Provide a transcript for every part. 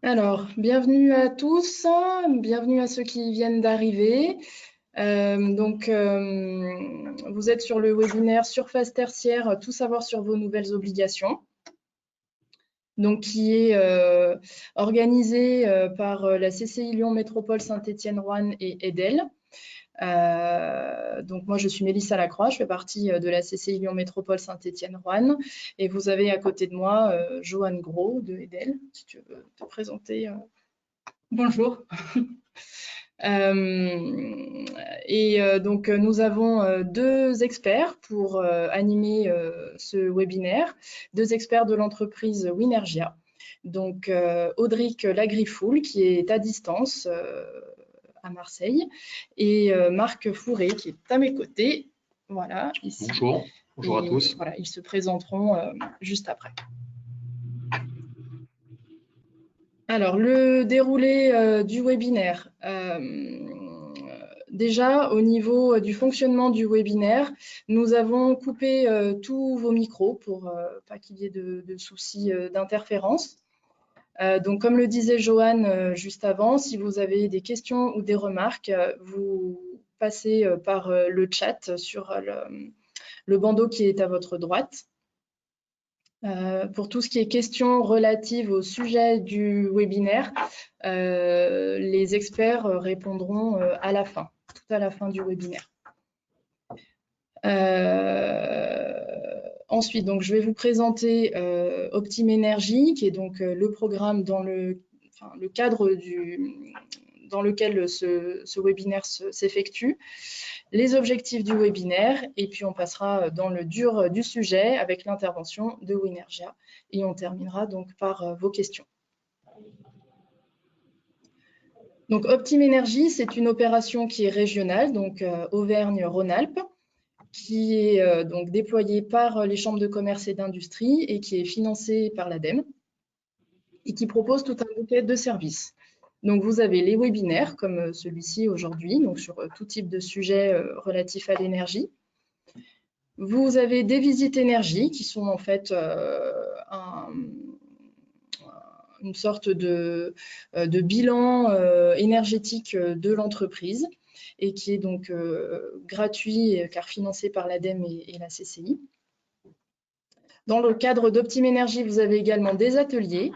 Alors, bienvenue à tous, bienvenue à ceux qui viennent d'arriver. Vous êtes sur le webinaire Surface tertiaire, tout savoir sur vos nouvelles obligations, donc qui est organisé par la CCI Lyon Métropole Saint-Étienne-Roanne et EDEL. Donc moi je suis Mélissa Lacroix, je fais partie de la CCI Lyon Métropole Saint-Étienne-Roanne et vous avez à côté de moi Joanne Gros de EDEL, si tu veux te présenter. Bonjour. Donc nous avons deux experts pour animer ce webinaire, deux experts de l'entreprise Winergia. Donc Audric Lagrifoul qui est à distance à Marseille et Marc Fourré qui est à mes côtés. Voilà, ici. Bonjour à tous. Voilà, ils se présenteront juste après. Alors, le déroulé du webinaire. Déjà, au niveau du fonctionnement du webinaire, nous avons coupé tous vos micros pour pas qu'il y ait de soucis d'interférence. Donc, comme le disait Joanne juste avant, si vous avez des questions ou des remarques, vous passez par le chat sur le bandeau qui est à votre droite. Pour tout ce qui est questions relatives au sujet du webinaire, les experts répondront à la fin, tout à la fin du webinaire. Ensuite, donc, je vais vous présenter Optime Energy, qui est donc le programme dans le cadre dans lequel ce webinaire s'effectue, les objectifs du webinaire, et puis on passera dans le dur du sujet avec l'intervention de Winergia, et on terminera donc par vos questions. Donc Optime Energy, c'est une opération qui est régionale, donc Auvergne-Rhône-Alpes, qui est donc déployée par les chambres de commerce et d'industrie et qui est financée par l'ADEME et qui propose tout un bouquet de services. Donc, vous avez les webinaires, comme celui-ci aujourd'hui, donc sur tout type de sujet relatif à l'énergie. Vous avez des visites énergie, qui sont en fait une sorte de bilan énergétique de l'entreprise et qui est donc gratuit car financé par l'ADEME et la CCI. Dans le cadre d'Optime Energy, vous avez également des ateliers,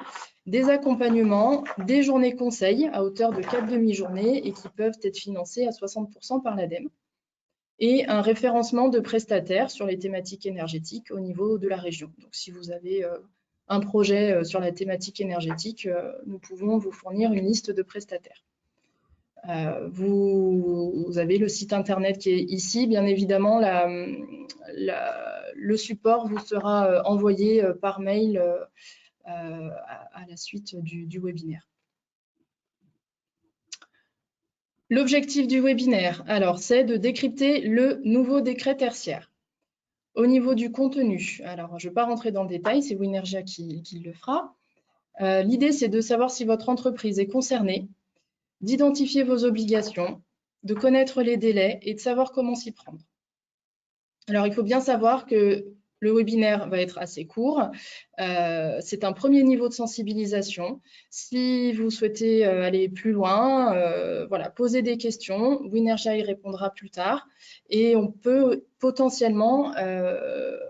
des accompagnements, des journées conseils à hauteur de 4 demi-journées et qui peuvent être financés à 60% par l'ADEME. Et un référencement de prestataires sur les thématiques énergétiques au niveau de la région. Donc, si vous avez un projet sur la thématique énergétique, nous pouvons vous fournir une liste de prestataires. Vous avez le site internet qui est ici. Bien évidemment, le support vous sera envoyé par mail à la suite du webinaire. L'objectif du webinaire, alors, c'est de décrypter le nouveau décret tertiaire. Au niveau du contenu, alors je ne vais pas rentrer dans le détail, c'est Winergia qui le fera. L'idée, c'est de savoir si votre entreprise est concernée, d'identifier vos obligations, de connaître les délais et de savoir comment s'y prendre. Alors, il faut bien savoir que le webinaire va être assez court. C'est un premier niveau de sensibilisation. Si vous souhaitez aller plus loin, voilà, posez des questions. Winergia y répondra plus tard. Et on peut potentiellement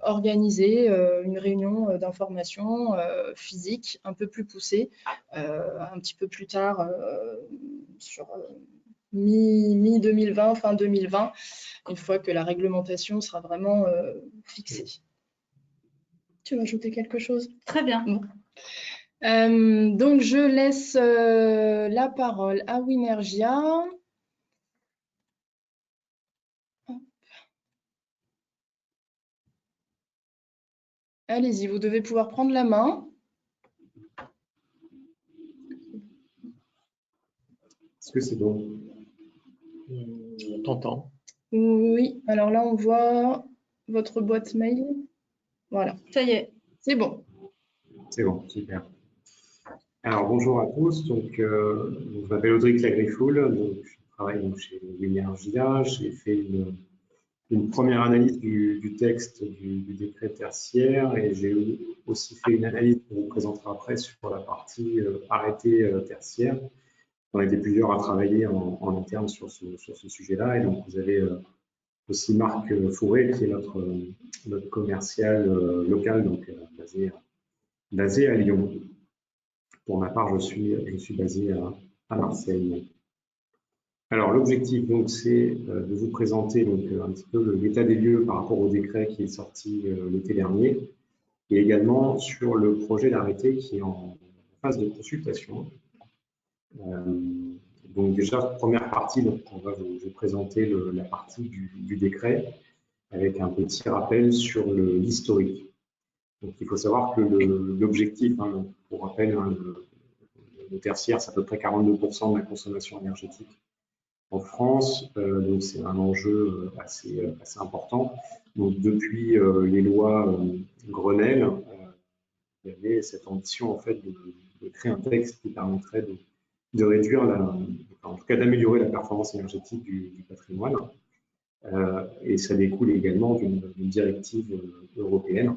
organiser une réunion d'information physique un peu plus poussée, un petit peu plus tard sur mi-2020, fin 2020, une fois que la réglementation sera vraiment fixée. Tu veux ajouter quelque chose? Très bien. Bon. Donc, je laisse la parole à Winergia. Allez-y, vous devez pouvoir prendre la main. Est-ce que c'est bon? On t'entend. Oui, alors là, on voit votre boîte mail. Voilà. Ça y est. C'est bon. C'est bon, super. Alors, bonjour à tous. Donc, je m'appelle Audric Lagrifoul. Donc, je travaille chez Winergia. J'ai fait une première analyse du texte du décret tertiaire et j'ai aussi fait une analyse qu'on vous présentera après sur la partie arrêté tertiaire. On était plusieurs à travailler en interne sur ce sujet-là et donc vous avez aussi Marc Fourré qui est notre commercial local, donc basé à Lyon. Pour ma part, je suis basé à Marseille. Alors, l'objectif, donc, c'est de vous présenter donc, un petit peu l'état des lieux par rapport au décret qui est sorti l'été dernier et également sur le projet d'arrêté qui est en phase de consultation. Donc, déjà, première partie, donc, on va vous présenter la partie du décret avec un petit rappel sur l'historique. Donc, il faut savoir que l'objectif, hein, pour rappel, hein, le tertiaire, c'est à peu près 42% de la consommation énergétique en France, donc c'est un enjeu assez important. Donc depuis les lois Grenelle, il y avait cette ambition en fait de créer un texte qui permettrait de réduire en tout cas d'améliorer la performance énergétique du patrimoine. Et ça découle également d'une directive européenne.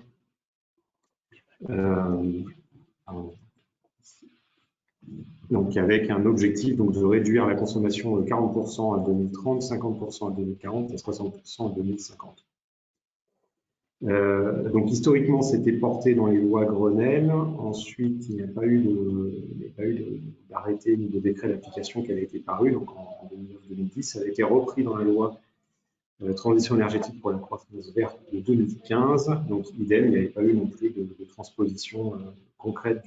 Donc avec un objectif donc, de réduire la consommation de 40% à 2030, 50% à 2040 et 60% à 2050. Donc historiquement, c'était porté dans les lois Grenelle. Ensuite, il n'y a pas eu d'arrêté ni de décret d'application qui avait été paru, donc en 2009-2010. Ça a été repris dans la loi Transition énergétique pour la croissance verte de 2015. Donc idem, il n'y avait pas eu non plus de transposition concrète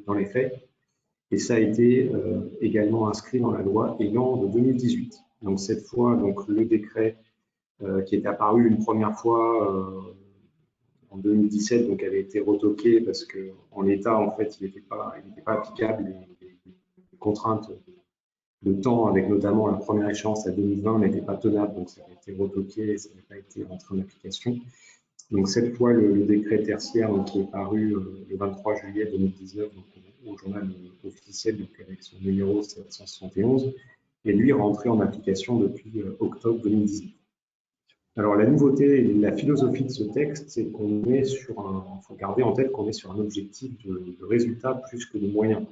dans les faits. Et ça a été également inscrit dans la loi Elan de 2018. Donc cette fois, donc, le décret qui est apparu une première fois en 2017, donc avait été retoqué parce qu'en l'état, en fait, il n'était pas applicable. Les contraintes de temps, avec notamment la première échéance à 2020, n'étaient pas tenables, donc ça a été retoqué et ça n'a pas été rentré en application. Donc cette fois, le décret tertiaire donc, qui est paru le 23 juillet 2019 donc, au journal officiel donc, avec son numéro 771, est lui rentré en application depuis octobre 2019. Alors la nouveauté et la philosophie de ce texte, c'est qu'on est sur il faut garder en tête qu'on est sur un objectif de résultat plus que de moyens.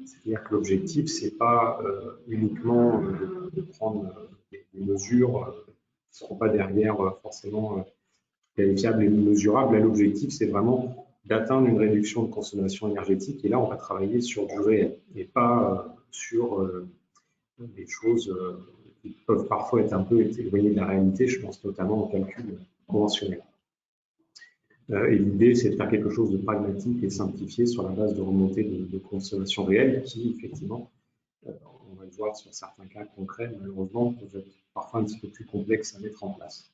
C'est-à-dire que l'objectif, ce n'est pas uniquement de prendre des mesures qui ne seront pas derrière forcément qualifiables et mesurables. L'objectif, c'est vraiment d'atteindre une réduction de consommation énergétique. Et là, on va travailler sur du réel et pas sur des choses qui peuvent parfois être un peu éloignées de la réalité. Je pense notamment au calcul conventionnel. Et l'idée, c'est de faire quelque chose de pragmatique et simplifié sur la base de remontées de consommation réelle qui, effectivement, on va le voir sur certains cas concrets, malheureusement, peuvent être parfois un petit peu plus complexes à mettre en place.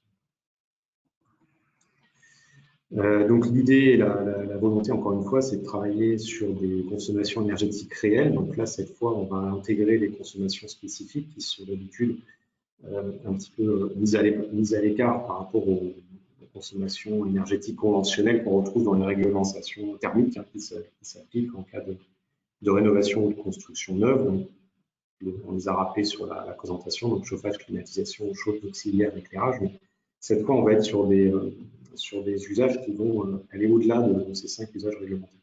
Donc l'idée et la volonté, encore une fois, c'est de travailler sur des consommations énergétiques réelles. Donc là, cette fois, on va intégrer les consommations spécifiques qui sont d'habitude un petit peu mises à l'écart par rapport aux consommation énergétique conventionnelle qu'on retrouve dans les réglementations thermiques qui s'appliquent en cas de rénovation ou de construction neuve. Donc, on les a rappelés sur la présentation, donc chauffage, climatisation, chauffe auxiliaire, éclairage. Mais cette fois, on va être sur des usages qui vont aller au-delà de ces 5 usages réglementaires.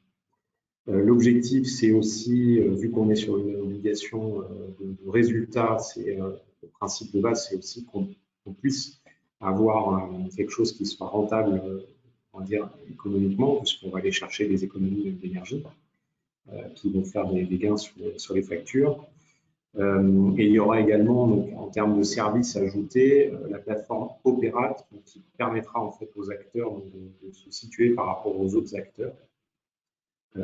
L'objectif, c'est aussi, vu qu'on est sur une obligation de résultat, le principe de base, c'est aussi qu'on puisse avoir quelque chose qui soit rentable, on va dire, économiquement, puisqu'on va aller chercher des économies d'énergie qui vont faire des gains sur les factures. Et il y aura également, donc, en termes de services ajoutés, la plateforme Opérate qui permettra en fait aux acteurs de se situer par rapport aux autres acteurs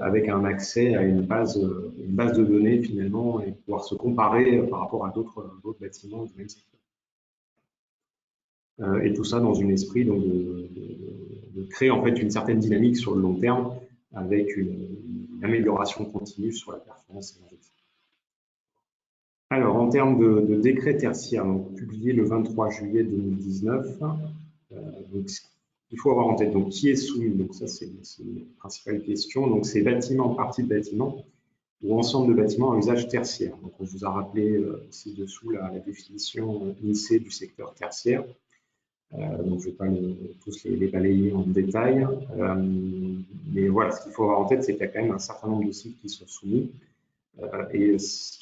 avec un accès à une base de données finalement et pouvoir se comparer par rapport à d'autres bâtiments du même secteur. Et tout ça dans un esprit donc, de créer en fait une certaine dynamique sur le long terme avec une amélioration continue sur la performance énergétique. Alors, en termes de décret tertiaire, donc, publié le 23 juillet 2019, donc, il faut avoir en tête donc, qui est soumis. Donc, ça, c'est une principale question. Donc, c'est bâtiments, partie de bâtiments ou ensemble de bâtiments à usage tertiaire. Donc, on vous a rappelé ci-dessous la définition INSEE du secteur tertiaire. Donc, je ne vais pas tous les balayer en détail. Mais voilà, ce qu'il faut avoir en tête, c'est qu'il y a quand même un certain nombre de sites qui sont soumis. Et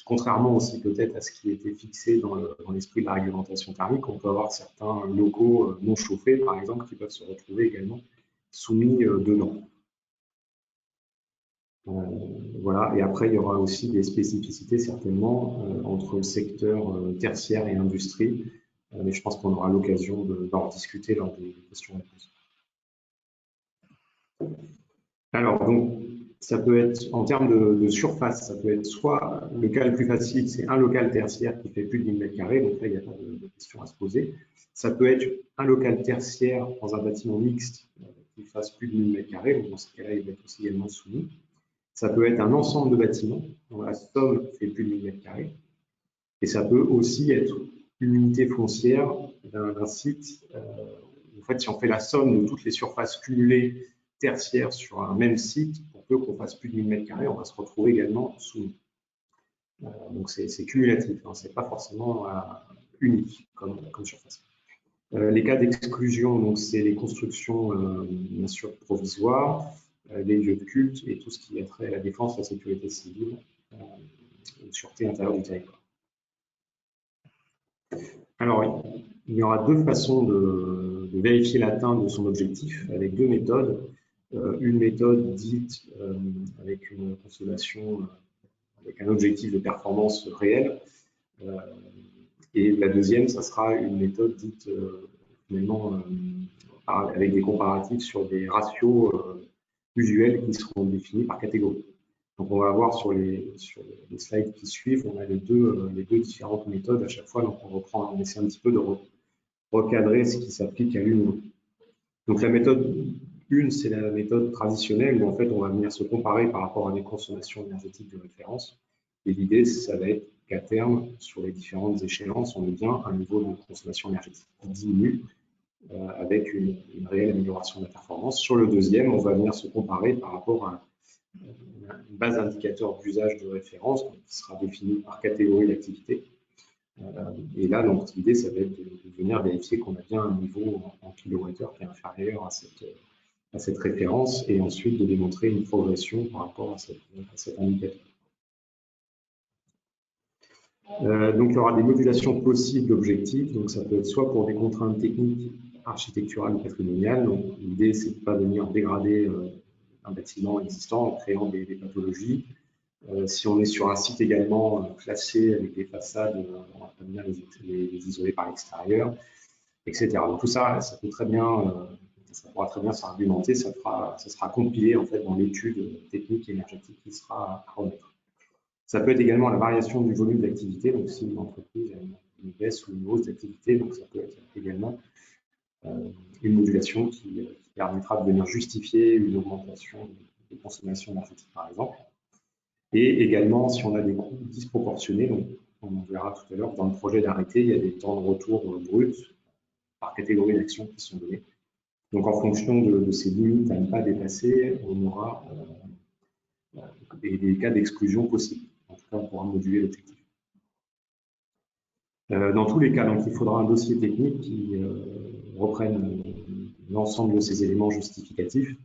contrairement aussi peut-être à ce qui était fixé dans l'esprit de la réglementation thermique, on peut avoir certains locaux non chauffés, par exemple, qui peuvent se retrouver également soumis dedans. Voilà, et après, il y aura aussi des spécificités certainement entre le secteur tertiaire et industrie, mais je pense qu'on aura l'occasion d'en discuter lors des questions-réponses. Alors, donc, ça peut être, en termes de surface, ça peut être soit le cas le plus facile, c'est un local tertiaire qui fait plus de 1000 m², donc là, il n'y a pas de question à se poser. Ça peut être un local tertiaire dans un bâtiment mixte qui fasse plus de 1000 m², donc dans ce cas-là, il va être aussi également soumis. Ça peut être un ensemble de bâtiments dont la somme fait plus de 1000 m². Et ça peut aussi être une unité foncière d'un site. En fait, si on fait la somme de toutes les surfaces cumulées tertiaires sur un même site, pour peu qu'on fasse plus de 1000 m², on va se retrouver également soumis. Donc c'est cumulatif, hein, c'est pas forcément unique comme surface. Les cas d'exclusion, donc c'est les constructions bien sûr provisoires, les lieux de culte et tout ce qui est trait à la défense, la sécurité civile, et sûreté intérieure du territoire. Alors, il y aura deux façons de vérifier l'atteinte de son objectif, avec deux méthodes. Une méthode dite avec une consommation, avec un objectif de performance réel, et la deuxième, ça sera une méthode dite finalement avec des comparatifs sur des ratios usuels qui seront définis par catégorie. Donc, on va voir sur les slides qui suivent, on a les deux différentes méthodes à chaque fois. Donc, on essaie un petit peu de recadrer ce qui s'applique à l'une ou l'autre. Donc, la méthode 1, c'est la méthode traditionnelle où en fait, on va venir se comparer par rapport à des consommations énergétiques de référence. Et l'idée, ça va être qu'à terme, sur les différentes échéances, on ait bien un niveau de consommation énergétique qui diminue avec une réelle amélioration de la performance. Sur le deuxième, on va venir se comparer par rapport à une base d'indicateur d'usage de référence qui sera définie par catégorie d'activité. Et là, donc, l'idée, ça va être de venir vérifier qu'on a bien un niveau en kilowattheure qui est inférieur à cette référence et ensuite de démontrer une progression par rapport à cet indicateur. Donc, il y aura des modulations possibles d'objectifs. Donc, ça peut être soit pour des contraintes techniques, architecturales ou patrimoniales. Donc, l'idée, c'est de ne pas venir dégrader un bâtiment existant en créant des pathologies. Si on est sur un site également classé avec des façades, on va venir les isoler par l'extérieur, etc. Donc, tout ça, ça peut très bien, ça pourra très bien s'argumenter. Ça sera compilé en fait dans l'étude technique et énergétique qui sera à remettre. Ça peut être également la variation du volume d'activité, donc si une entreprise a une baisse ou une hausse d'activité, donc ça peut être également une modulation qui permettra de venir justifier une augmentation de consommation énergétique, par exemple. Et également, si on a des coûts disproportionnés, donc on verra tout à l'heure, dans le projet d'arrêté, il y a des temps de retour bruts par catégorie d'action qui sont donnés. Donc en fonction de ces limites à ne pas dépasser, on aura des cas d'exclusion possibles. En tout cas, on pourra moduler l'objectif. Dans tous les cas, donc, il faudra un dossier technique qui reprenne l'ensemble de ces éléments justificatifs,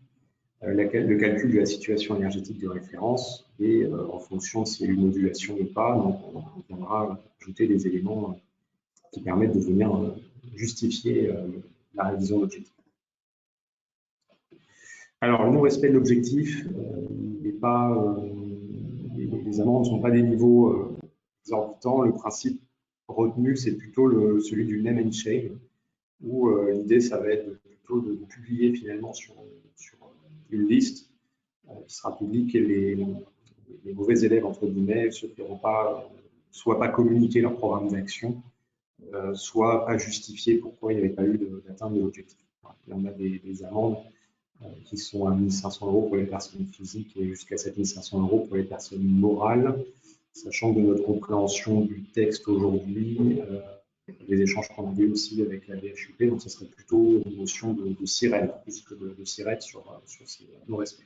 le calcul de la situation énergétique de référence et en fonction de s'il y a une modulation ou pas, donc on viendra ajouter des éléments qui permettent de venir justifier la révision de l'objectif. Alors, le non-respect de l'objectif, les amendes ne sont pas des niveaux exorbitants. Le principe retenu, c'est plutôt celui du name and shame, où l'idée, ça va être plutôt de publier finalement sur une liste qui sera publique et les mauvais élèves, entre guillemets, ceux qui n'auront pas, soit pas communiqué leur programme d'action, soit pas justifié pourquoi il n'y avait pas eu d'atteinte de l'objectif. On a des amendes qui sont à 1 500 € pour les personnes physiques et jusqu'à 7 500 € pour les personnes morales, sachant que de notre compréhension du texte aujourd'hui, les échanges qu'on a eu aussi avec la DHUP, donc ce serait plutôt une notion de sirène, plus que de sirène sur ces non-respects.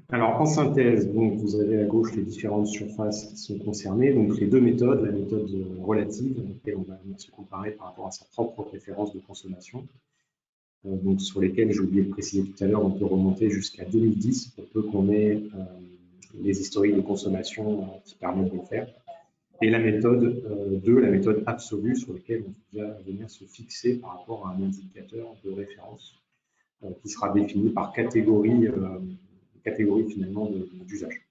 Alors, en synthèse, donc, vous avez à gauche les différentes surfaces qui sont concernées. Donc, les deux méthodes, la méthode relative, dans laquelle on va venir se comparer par rapport à sa propre préférence de consommation, donc, sur lesquelles, j'ai oublié de préciser tout à l'heure, on peut remonter jusqu'à 2010 pour peu qu'on ait les historiques de consommation qui permettent de le faire. Et la méthode 2, la méthode absolue, sur laquelle on va venir se fixer par rapport à un indicateur de référence qui sera défini par catégorie finalement d'usage.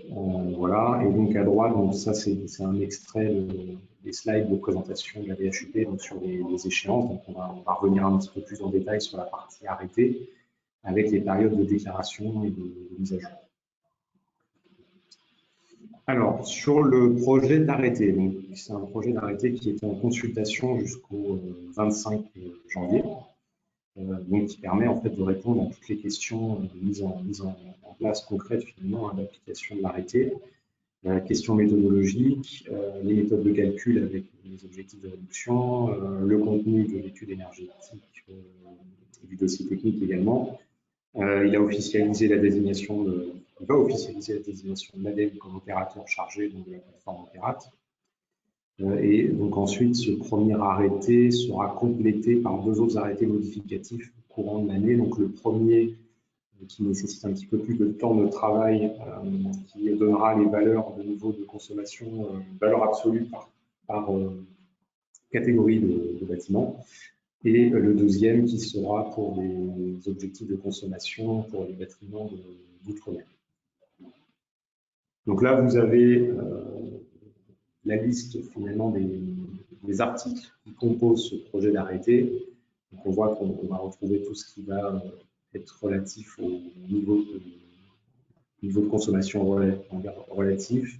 Voilà, et donc à droite, donc ça c'est un extrait des slides de présentation de la VHUP donc sur les échéances. Donc on va revenir un petit peu plus en détail sur la partie arrêtée avec les périodes de déclaration et de mise à jour. Alors, sur le projet d'arrêté, c'est un projet d'arrêté qui était en consultation jusqu'au 25 janvier, donc qui permet en fait de répondre à toutes les questions de mise en place concrète finalement à l'application de l'arrêté, la question méthodologique, les méthodes de calcul avec les objectifs de réduction, le contenu de l'étude énergétique et du dossier technique également. Il a officialisé la désignation il va officialiser la désignation de l'ADEME comme opérateur chargé donc, de la plateforme Opérate. Et donc ensuite, ce premier arrêté sera complété par deux autres arrêtés modificatifs au courant de l'année. Donc le premier qui nécessite un petit peu plus de temps de travail, qui donnera les valeurs de niveau de consommation, valeur absolue par catégorie de bâtiment. Et le deuxième qui sera pour les objectifs de consommation pour les bâtiments d'outre-mer. Donc là, vous avez la liste finalement des articles qui composent ce projet d'arrêté. Donc on voit qu'on va retrouver tout ce qui va être relatif au niveau de consommation relatif,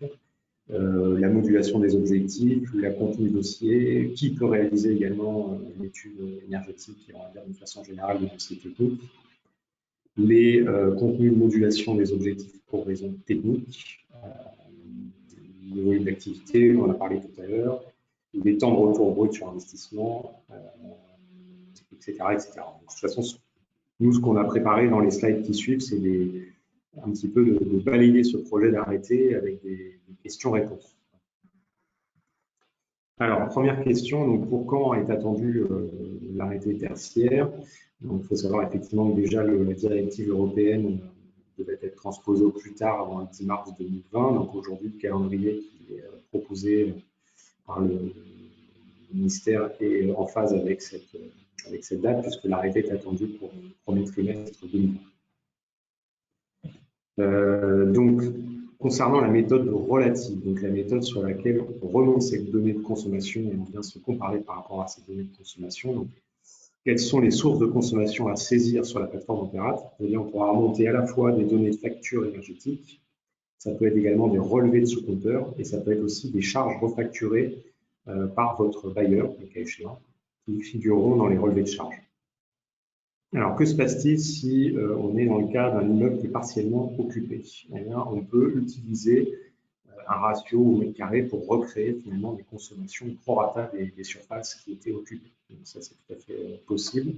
la modulation des objectifs, la contenu du dossier, qui peut réaliser également une étude énergétique et on va dire d'une façon générale le dossier technique, les contenus de modulation des objectifs pour raisons techniques, le volume d'activité, on en a parlé tout à l'heure, les temps de retour brut sur investissement, etc., etc. Donc, de toute façon, nous, ce qu'on a préparé dans les slides qui suivent, c'est un petit peu de balayer ce projet d'arrêté avec des questions-réponses. Alors, première question, donc pour quand est attendu l'arrêté tertiaire? Donc, il faut savoir effectivement que déjà la directive européenne devait être transposée au plus tard avant le 10 mars 2020. Donc aujourd'hui, le calendrier qui est proposé par le ministère est en phase avec cette date, puisque l'arrêté est attendu pour le premier trimestre 2020. Donc, concernant la méthode relative, donc la méthode sur laquelle on remonte ces données de consommation et on vient se comparer par rapport à ces données de consommation. Donc, quelles sont les sources de consommation à saisir sur la plateforme Opérate? On pourra remonter à la fois des données de facture énergétique, ça peut être également des relevés de sous-compteurs et ça peut être aussi des charges refacturées par votre bailleur, le cas échéant, qui figureront dans les relevés de charges. Alors, que se passe-t-il si on est dans le cas d'un immeuble qui est partiellement occupé? Eh bien, on peut utiliser un ratio au mètre carré pour recréer finalement des consommations prorata des surfaces qui étaient occupées. Donc, ça, c'est tout à fait possible.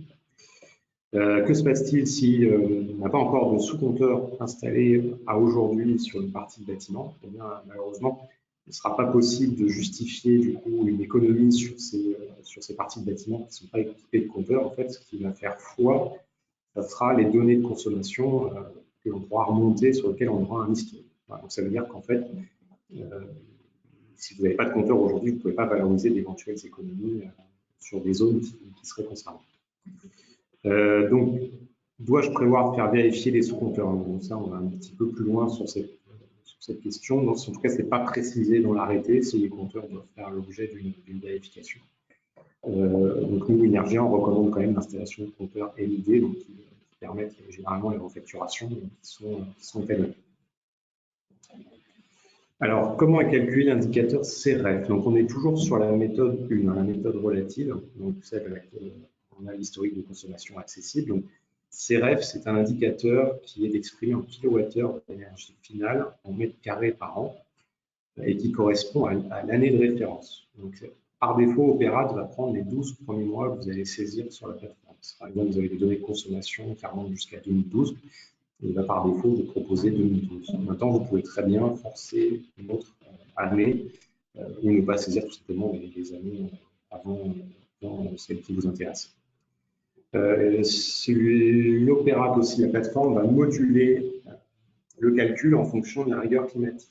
Que se passe-t-il si on n'a pas encore de sous-compteur installé à aujourd'hui sur une partie du bâtiment? Eh bien, malheureusement, il ne sera pas possible de justifier du coup une économie sur ces parties de bâtiment qui ne sont pas équipées de compteurs. En fait, ce qui va faire foi, ça sera les données de consommation que l'on pourra remonter, sur lesquelles on aura un historique. Voilà, donc ça veut dire qu'en fait, si vous n'avez pas de compteur aujourd'hui, vous ne pouvez pas valoriser d'éventuelles économies sur des zones qui seraient concernées. Donc, dois-je prévoir de faire vérifier les sous-compteurs? Donc ça, on va un petit peu plus loin sur cette question. Donc, en tout cas, ce n'est pas précisé dans l'arrêté si les compteurs doivent faire l'objet d'une vérification. Donc, nous, Énergia, on recommande quand même l'installation de compteurs LED, donc qui permettent généralement les refacturations qui sont évaluées. Alors, comment est calculé l'indicateur CREF? Donc, on est toujours sur la méthode 1, la méthode relative, donc celle à laquelle on a l'historique de consommation accessible. Donc, CREF, c'est un indicateur qui est exprimé en kilowattheures d'énergie finale en mètres carrés par an et qui correspond à l'année de référence. Donc, par défaut, Opérate va prendre les 12 premiers mois que vous allez saisir sur la plateforme. Par exemple, vous avez des données de consommation qui remontent jusqu'à 2012. il va par défaut vous proposer 2012. Maintenant, vous pouvez très bien forcer une autre année ou ne pas saisir tout simplement les années avant celle qui vous intéresse. L'Opéra aussi, la plateforme va moduler le calcul en fonction de la rigueur climatique.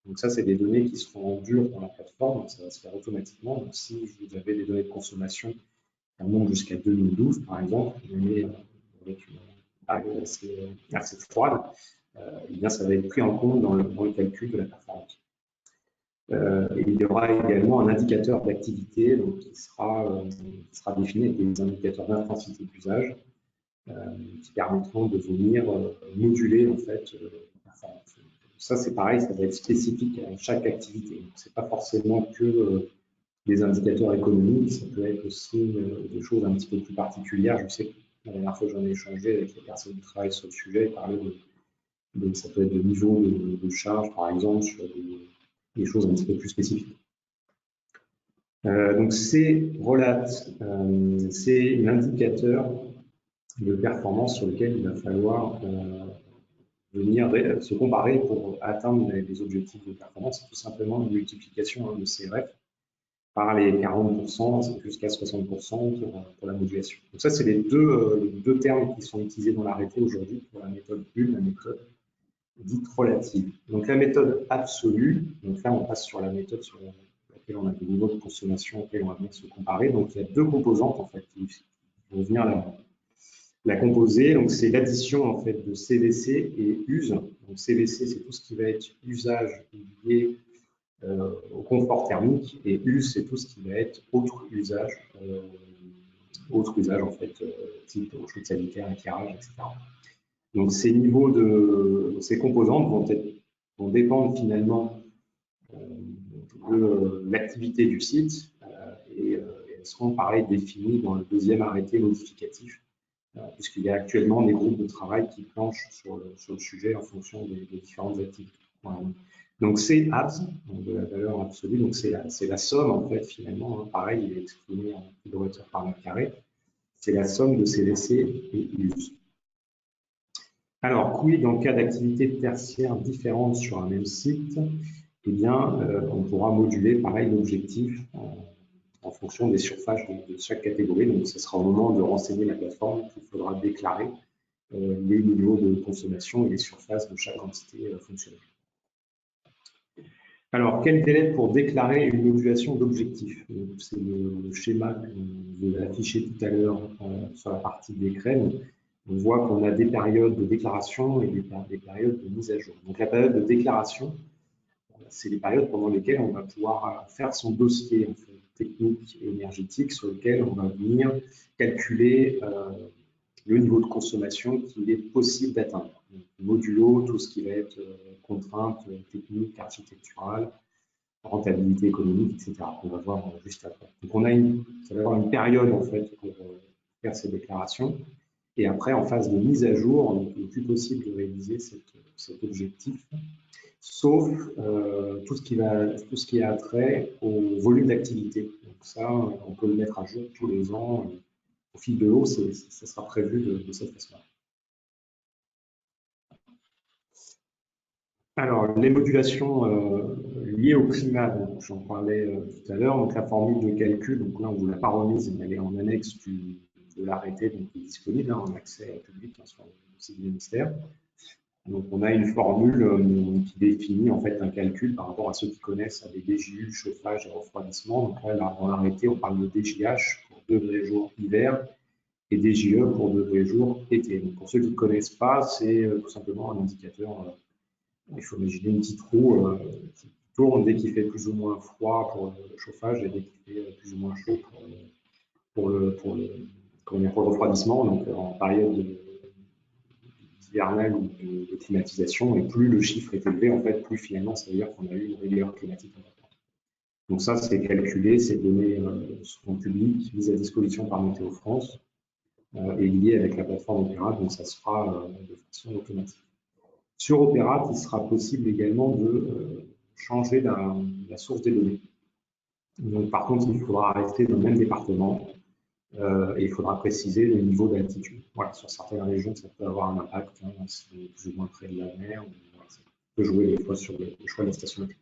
Donc ça, c'est des données qui seront dures dans la plateforme, donc ça va se faire automatiquement. Donc si vous avez des données de consommation qui remontent jusqu'à 2012, par exemple, mais avec une période assez froide, eh bien, ça va être pris en compte dans le calcul de la performance. Il y aura également un indicateur d'activité qui sera défini avec des indicateurs d'intensité d'usage qui permettront de venir moduler en fait la performance. Ça, c'est pareil, ça va être spécifique à chaque activité. Ce n'est pas forcément que des indicateurs économiques, ça peut être aussi des choses un petit peu plus particulières. Je sais que la dernière fois que j'en ai échangé avec les personnes qui travaillent sur le sujet, ils parlaient ça peut être de niveau de charge, par exemple, sur des choses un petit peu plus spécifiques. Donc, c'est l'indicateur de performance sur lequel il va falloir venir se comparer pour atteindre les objectifs de performance. C'est tout simplement une multiplication de CRF par les 40%, jusqu'à 60% pour la modulation. Donc ça, c'est les deux termes qui sont utilisés dans l'arrêté aujourd'hui pour la méthode 1, la méthode dite relative. Donc la méthode absolue, donc là on passe sur la méthode sur laquelle on a des niveaux de consommation auxquels on va venir se comparer. Donc il y a deux composantes en fait qui vont venir la composer. Donc c'est l'addition en fait de CVC et use. Donc CVC, c'est tout ce qui va être usage lié au confort thermique, et use, c'est tout ce qui va être autre usage en fait, type chaud sanitaire, éclairage, etc. Donc ces ces composantes vont dépendre finalement de l'activité du site et elles seront pareil définies dans le deuxième arrêté modificatif, puisqu'il y a actuellement des groupes de travail qui planchent sur le sujet en fonction des différentes activités. Voilà. Donc c'est abs, donc de la valeur absolue, donc c'est la somme en fait finalement, hein, pareil, il est exprimé en kilowattheure par mètre carré, c'est la somme de CVC et use. Alors, quid en cas d'activité tertiaire différente sur un même site, eh bien, on pourra moduler pareil l'objectif en fonction des surfaces de chaque catégorie. Donc, ce sera au moment de renseigner la plateforme qu'il faudra déclarer les niveaux de consommation et les surfaces de chaque entité fonctionnelle. Alors, quel délai pour déclarer une modulation d'objectif? C'est le schéma que je vous ai affiché tout à l'heure sur la partie décret. On voit qu'on a des périodes de déclaration et des périodes de mise à jour. Donc, la période de déclaration, c'est les périodes pendant lesquelles on va pouvoir faire son dossier en fait, technique et énergétique sur lequel on va venir calculer le niveau de consommation qu'il est possible d'atteindre. Modulo, tout ce qui va être contraintes techniques, architecturales, rentabilité économique, etc. On va voir juste après. Donc, ça va avoir une période en fait pour faire ces déclarations. Et après, en phase de mise à jour, il n'est plus possible de réaliser cet objectif, sauf tout ce qui a trait au volume d'activité. Donc ça, on peut le mettre à jour tous les ans. Au fil de l'eau, ça sera prévu de cette façon-là. Alors, les modulations liées au climat, j'en parlais tout à l'heure. Donc, la formule de calcul, donc là, on ne vous l'a pas remise, mais elle est en annexe de l'arrêté, donc qui est disponible en accès public sur le site du ministère. Donc, on a une formule qui définit en fait un calcul par rapport à ceux qui connaissent avec DJU, chauffage et refroidissement. Donc là, dans l'arrêté, on parle de DJH pour degrés jour hiver et DJE pour degrés jour été. Donc, pour ceux qui ne connaissent pas, c'est tout simplement un indicateur. Il faut imaginer une petite roue qui tourne dès qu'il fait plus ou moins froid pour le chauffage et dès qu'il fait plus ou moins chaud pour le refroidissement, donc en période hivernale ou de climatisation. Et plus le chiffre est élevé, en fait, plus finalement, ça veut dire qu'on a eu une rigueur climatique importante. Donc ça, c'est calculé, ces données seront publiques, mises à disposition par Météo France et liées avec la plateforme Opéra, donc ça se fera de façon automatique. Sur Opéra, il sera possible également de changer la source des données. Donc, par contre, il faudra rester dans le même département. et il faudra préciser le niveau d'altitude. Voilà, sur certaines régions, ça peut avoir un impact, hein, si on est plus ou moins près de la mer, voilà, ça peut jouer des fois sur le choix de la station météo.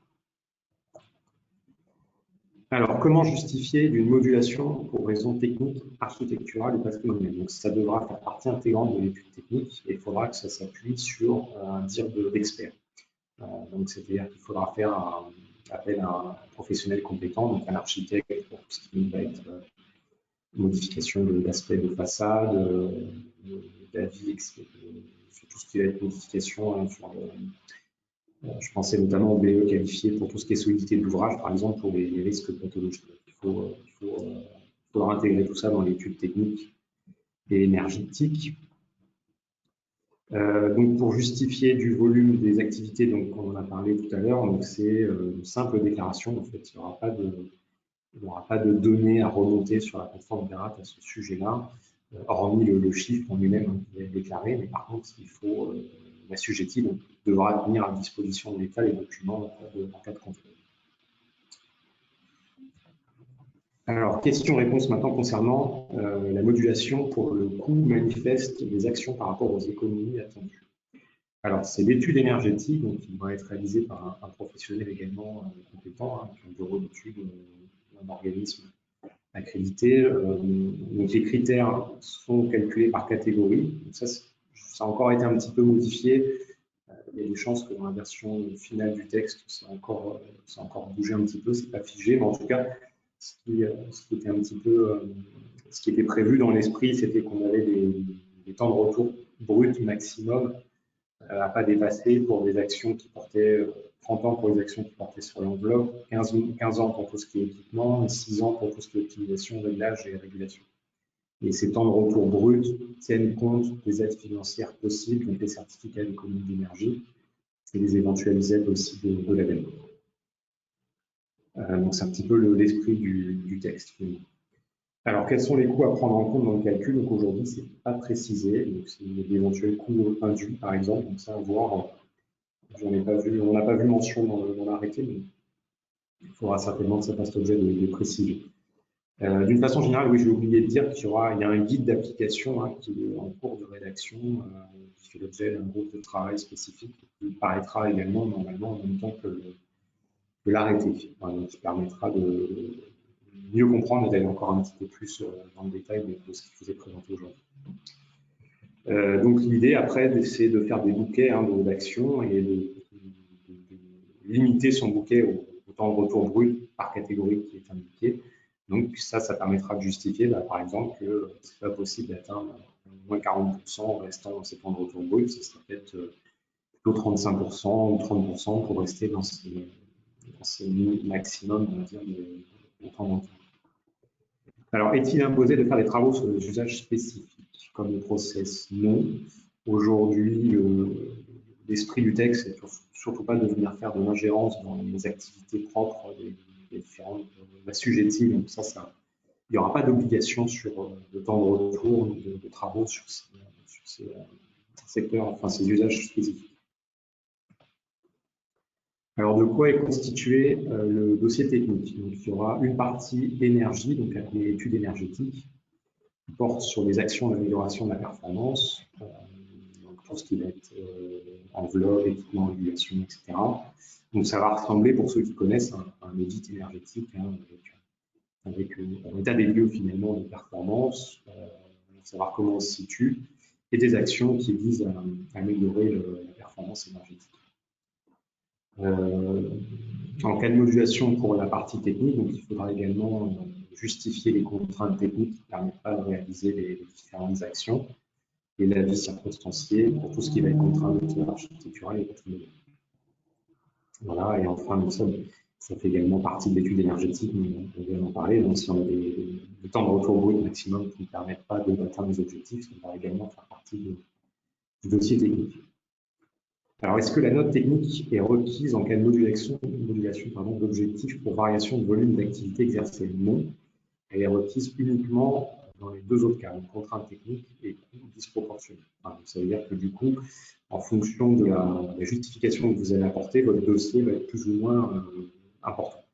Alors, comment justifier d'une modulation pour raisons techniques, architecturales ou patrimoniales? Donc, ça devra faire partie intégrante de l'étude technique et il faudra que ça s'appuie sur un dire d'expert. Donc, c'est-à-dire qu'il faudra faire appel à un professionnel compétent, donc un architecte pour tout ce qui va être modification d'aspect de façade, d'avis, sur tout ce qui va être modification sur je pensais notamment au BE qualifié pour tout ce qui est solidité de l'ouvrage, par exemple, pour les risques pathologiques. Il faudra intégrer tout ça dans l'étude technique et énergétique. Donc, pour justifier du volume des activités, donc on en a parlé tout à l'heure, donc c'est une simple déclaration. En fait, il n'y aura pas de données à remonter sur la plateforme Verrat à ce sujet-là, hormis le chiffre en lui-même qui est déclaré, mais par contre, il faut l'assujetti devra tenir à disposition de l'État les documents en cas de contrôle. Alors, question-réponse maintenant concernant la modulation pour le coût manifeste des actions par rapport aux économies attendues. Alors, c'est l'étude énergétique donc, qui va être réalisée par un professionnel également compétent, hein, un bureau d'études, un organisme accrédité. Donc, les critères sont calculés par catégorie. Donc ça a encore été un petit peu modifié. Il y a des chances que dans la version finale du texte, ça a encore bougé un petit peu, c'est pas figé, mais en tout cas, ce qui était prévu dans l'esprit, c'était qu'on avait des temps de retour bruts maximum à pas dépasser pour des actions qui portaient 30 ans pour les actions qui portaient sur l'enveloppe, 15 ans pour tout ce qui est équipement et 6 ans pour tout ce qui est optimisation, réglage et régulation. Et ces temps de retour bruts tiennent compte des aides financières possibles, donc les certificats d'économie d'énergie et les éventuelles aides aussi de l'ADEME. Donc c'est un petit peu l'esprit du texte. Alors, quels sont les coûts à prendre en compte dans le calcul? Donc aujourd'hui, ce n'est pas précisé. Donc, c'est d'éventuels coûts induits, par exemple. Donc ça, à voir. On n'a pas vu mention dans l'arrêté, mais il faudra certainement que ça fasse l'objet de précision. D'une façon générale, oui, j'ai oublié de dire qu'il y a un guide d'application qui est en cours de rédaction, qui fait l'objet d'un groupe de travail spécifique, qui paraîtra également normalement en même temps que l'arrêté, qui permettra de mieux comprendre et d'aller encore un petit peu plus dans le détail de ce qui vous est présenté aujourd'hui. Donc l'idée après, c'est de faire des bouquets d'actions et de limiter son bouquet au temps de retour brut par catégorie qui est indiqué. Donc ça permettra de justifier, par exemple, que ce n'est pas possible d'atteindre moins 40% en restant dans ces temps de retour brut, ce serait peut-être plutôt 35% ou 30% pour rester dans ces maximums, on va dire, de temps de retour. Alors, est-il imposé de faire des travaux sur des usages spécifiques, comme le process? Non. Aujourd'hui, l'esprit du texte, c'est surtout pas de venir faire de l'ingérence dans les activités propres des différentes assujettis. Donc ça, il n'y aura pas d'obligation sur le temps de retour de travaux sur ces secteurs, enfin ces usages spécifiques. Alors, de quoi est constitué le dossier technique? Donc, il y aura une partie énergie, donc appelée étude énergétique, qui porte sur les actions d'amélioration de la performance, donc tout ce qui va être enveloppe, équipement, régulation, etc. Donc, ça va ressembler, pour ceux qui connaissent, un audit énergétique, avec un état des lieux finalement de performance, savoir comment on se situe, et des actions qui visent à améliorer la performance énergétique. En cas de modulation pour la partie technique, donc il faudra également justifier les contraintes techniques qui ne permettent pas de réaliser les différentes actions et l'avis circonstancié pour tout ce qui va être contraint architectural et patrimonial. Voilà, et enfin, ça fait également partie de l'étude énergétique, on vient d'en parler. Donc, si on a des temps de retour brut maximum qui ne permettent pas d'atteindre les objectifs, ça va également faire partie du dossier technique. Alors, est-ce que la note technique est requise en cas de modulation d'objectifs pour variation de volume d'activité exercée? Non. Elle est requise uniquement dans les deux autres cas, donc contrainte technique et coût disproportionné. Enfin, ça veut dire que du coup, en fonction de la justification que vous allez apporter, votre dossier va être plus ou moins important.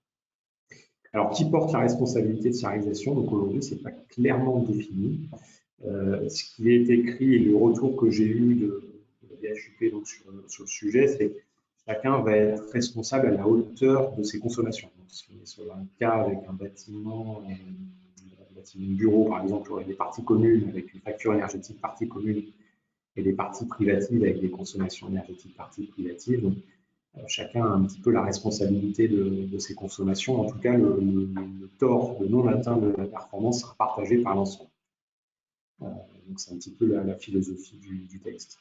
Alors, qui porte la responsabilité de sa réalisation? Donc aujourd'hui, ce n'est pas clairement défini. Ce qui est écrit et le retour que j'ai eu de la DHUP donc sur le sujet, c'est que chacun va être responsable à la hauteur de ses consommations. Donc, si on est sur un cas avec un bâtiment bureau, par exemple, il y aurait des parties communes avec une facture énergétique partie commune et des parties privatives avec des consommations énergétiques parties privatives. Donc, chacun a un petit peu la responsabilité de ses consommations. En tout cas, le tort de non-atteinte de la performance sera partagé par l'ensemble. Donc, c'est un petit peu la philosophie du texte.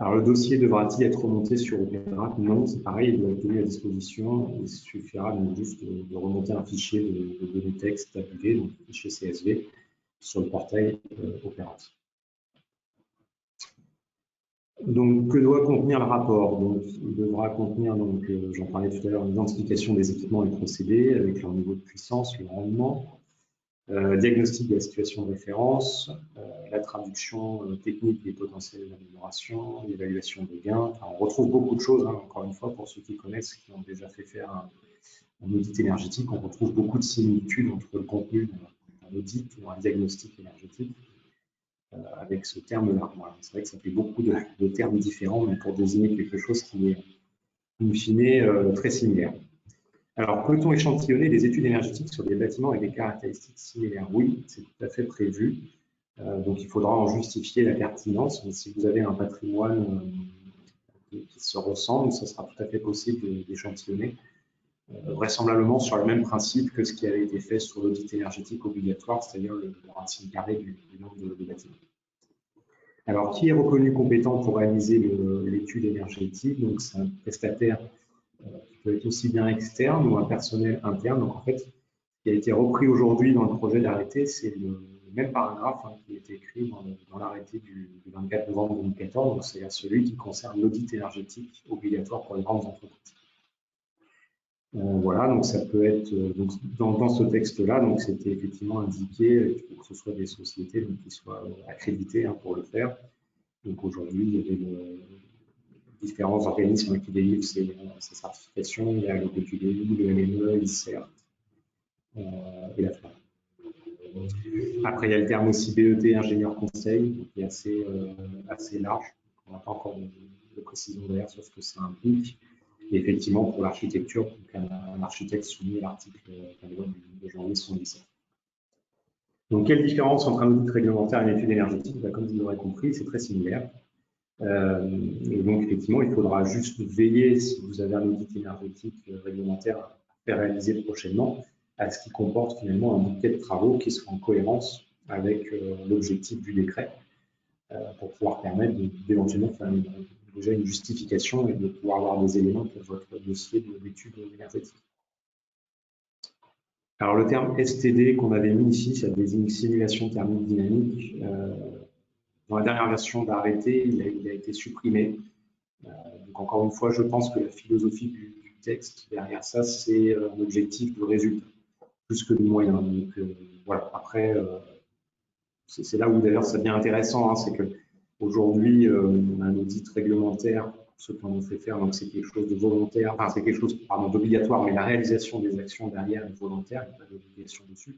Alors, le dossier devra-t-il être remonté sur Opérat? Non, c'est pareil, il doit être tenu à disposition. Il suffira donc juste de remonter un fichier de données texte tabulé, donc un fichier CSV, sur le portail Opérat. Donc, que doit contenir le rapport? Donc, il devra contenir, j'en parlais tout à l'heure, l'identification des équipements et procédés avec leur niveau de puissance, le rendement, diagnostic de la situation de référence, la traduction technique des potentiels d'amélioration, l'évaluation des gains. Enfin, on retrouve beaucoup de choses, hein, encore une fois, pour ceux qui connaissent, qui ont déjà fait faire un audit énergétique, on retrouve beaucoup de similitudes entre le contenu d'un audit ou un diagnostic énergétique. Avec ce terme-là. Voilà. C'est vrai que ça fait beaucoup de termes différents, mais pour désigner quelque chose qui est, in fine, très similaire. Alors, peut-on échantillonner des études énergétiques sur des bâtiments avec des caractéristiques similaires? Oui, c'est tout à fait prévu. Donc, il faudra en justifier la pertinence. Mais si vous avez un patrimoine qui se ressemble, ce sera tout à fait possible d'échantillonner, vraisemblablement sur le même principe que ce qui avait été fait sur l'audit énergétique obligatoire, c'est-à-dire le racine carré du nombre de bâtiments. Alors, qui est reconnu compétent pour réaliser l'étude énergétique? Donc, c'est un prestataire qui peut être aussi bien externe ou un personnel interne. Donc, en fait, ce qui a été repris aujourd'hui dans le projet d'arrêté, c'est le même paragraphe qui a été écrit dans l'arrêté du 24 novembre 2014. Donc, c'est celui qui concerne l'audit énergétique obligatoire pour les grandes entreprises. Voilà, donc ça peut être donc dans ce texte-là, donc c'était effectivement indiqué qu'il faut que ce soit des sociétés donc, qui soient accréditées pour le faire. Donc aujourd'hui, il y avait différents organismes qui délivrent ces certifications. Il y a le PQDI, le LME, l'ICERT et la FNAC. Après, il y a le terme aussi BET, ingénieur conseil, qui est assez large. On n'a pas encore de précision d'ailleurs sur ce que ça implique. Et effectivement, pour l'architecture, un architecte soumis à l'article de janvier 77. Donc, quelle différence entre un audit réglementaire et une étude énergétique? Comme vous l'aurez compris, c'est très similaire. Et donc, effectivement, il faudra juste veiller, si vous avez un audit énergétique réglementaire à faire réaliser prochainement, à ce qui comporte finalement un bouquet de travaux qui sera en cohérence avec l'objectif du décret pour pouvoir permettre d'éventuellement faire déjà une justification et de pouvoir avoir des éléments pour votre dossier d'études énergétique. Alors, le terme STD qu'on avait mis ici, ça désigne simulation thermique dynamique. Dans la dernière version d'arrêté, il a été supprimé. Donc, encore une fois, je pense que la philosophie du texte derrière ça, c'est un objectif de résultat, plus que de moyens. Donc, voilà. Après, c'est là où d'ailleurs ça devient intéressant, c'est qu'aujourd'hui, un audit réglementaire, ce qu'on nous fait faire, donc c'est quelque chose de volontaire, enfin, c'est quelque chose d'obligatoire, mais la réalisation des actions derrière est volontaire, il n'y a pas d'obligation dessus.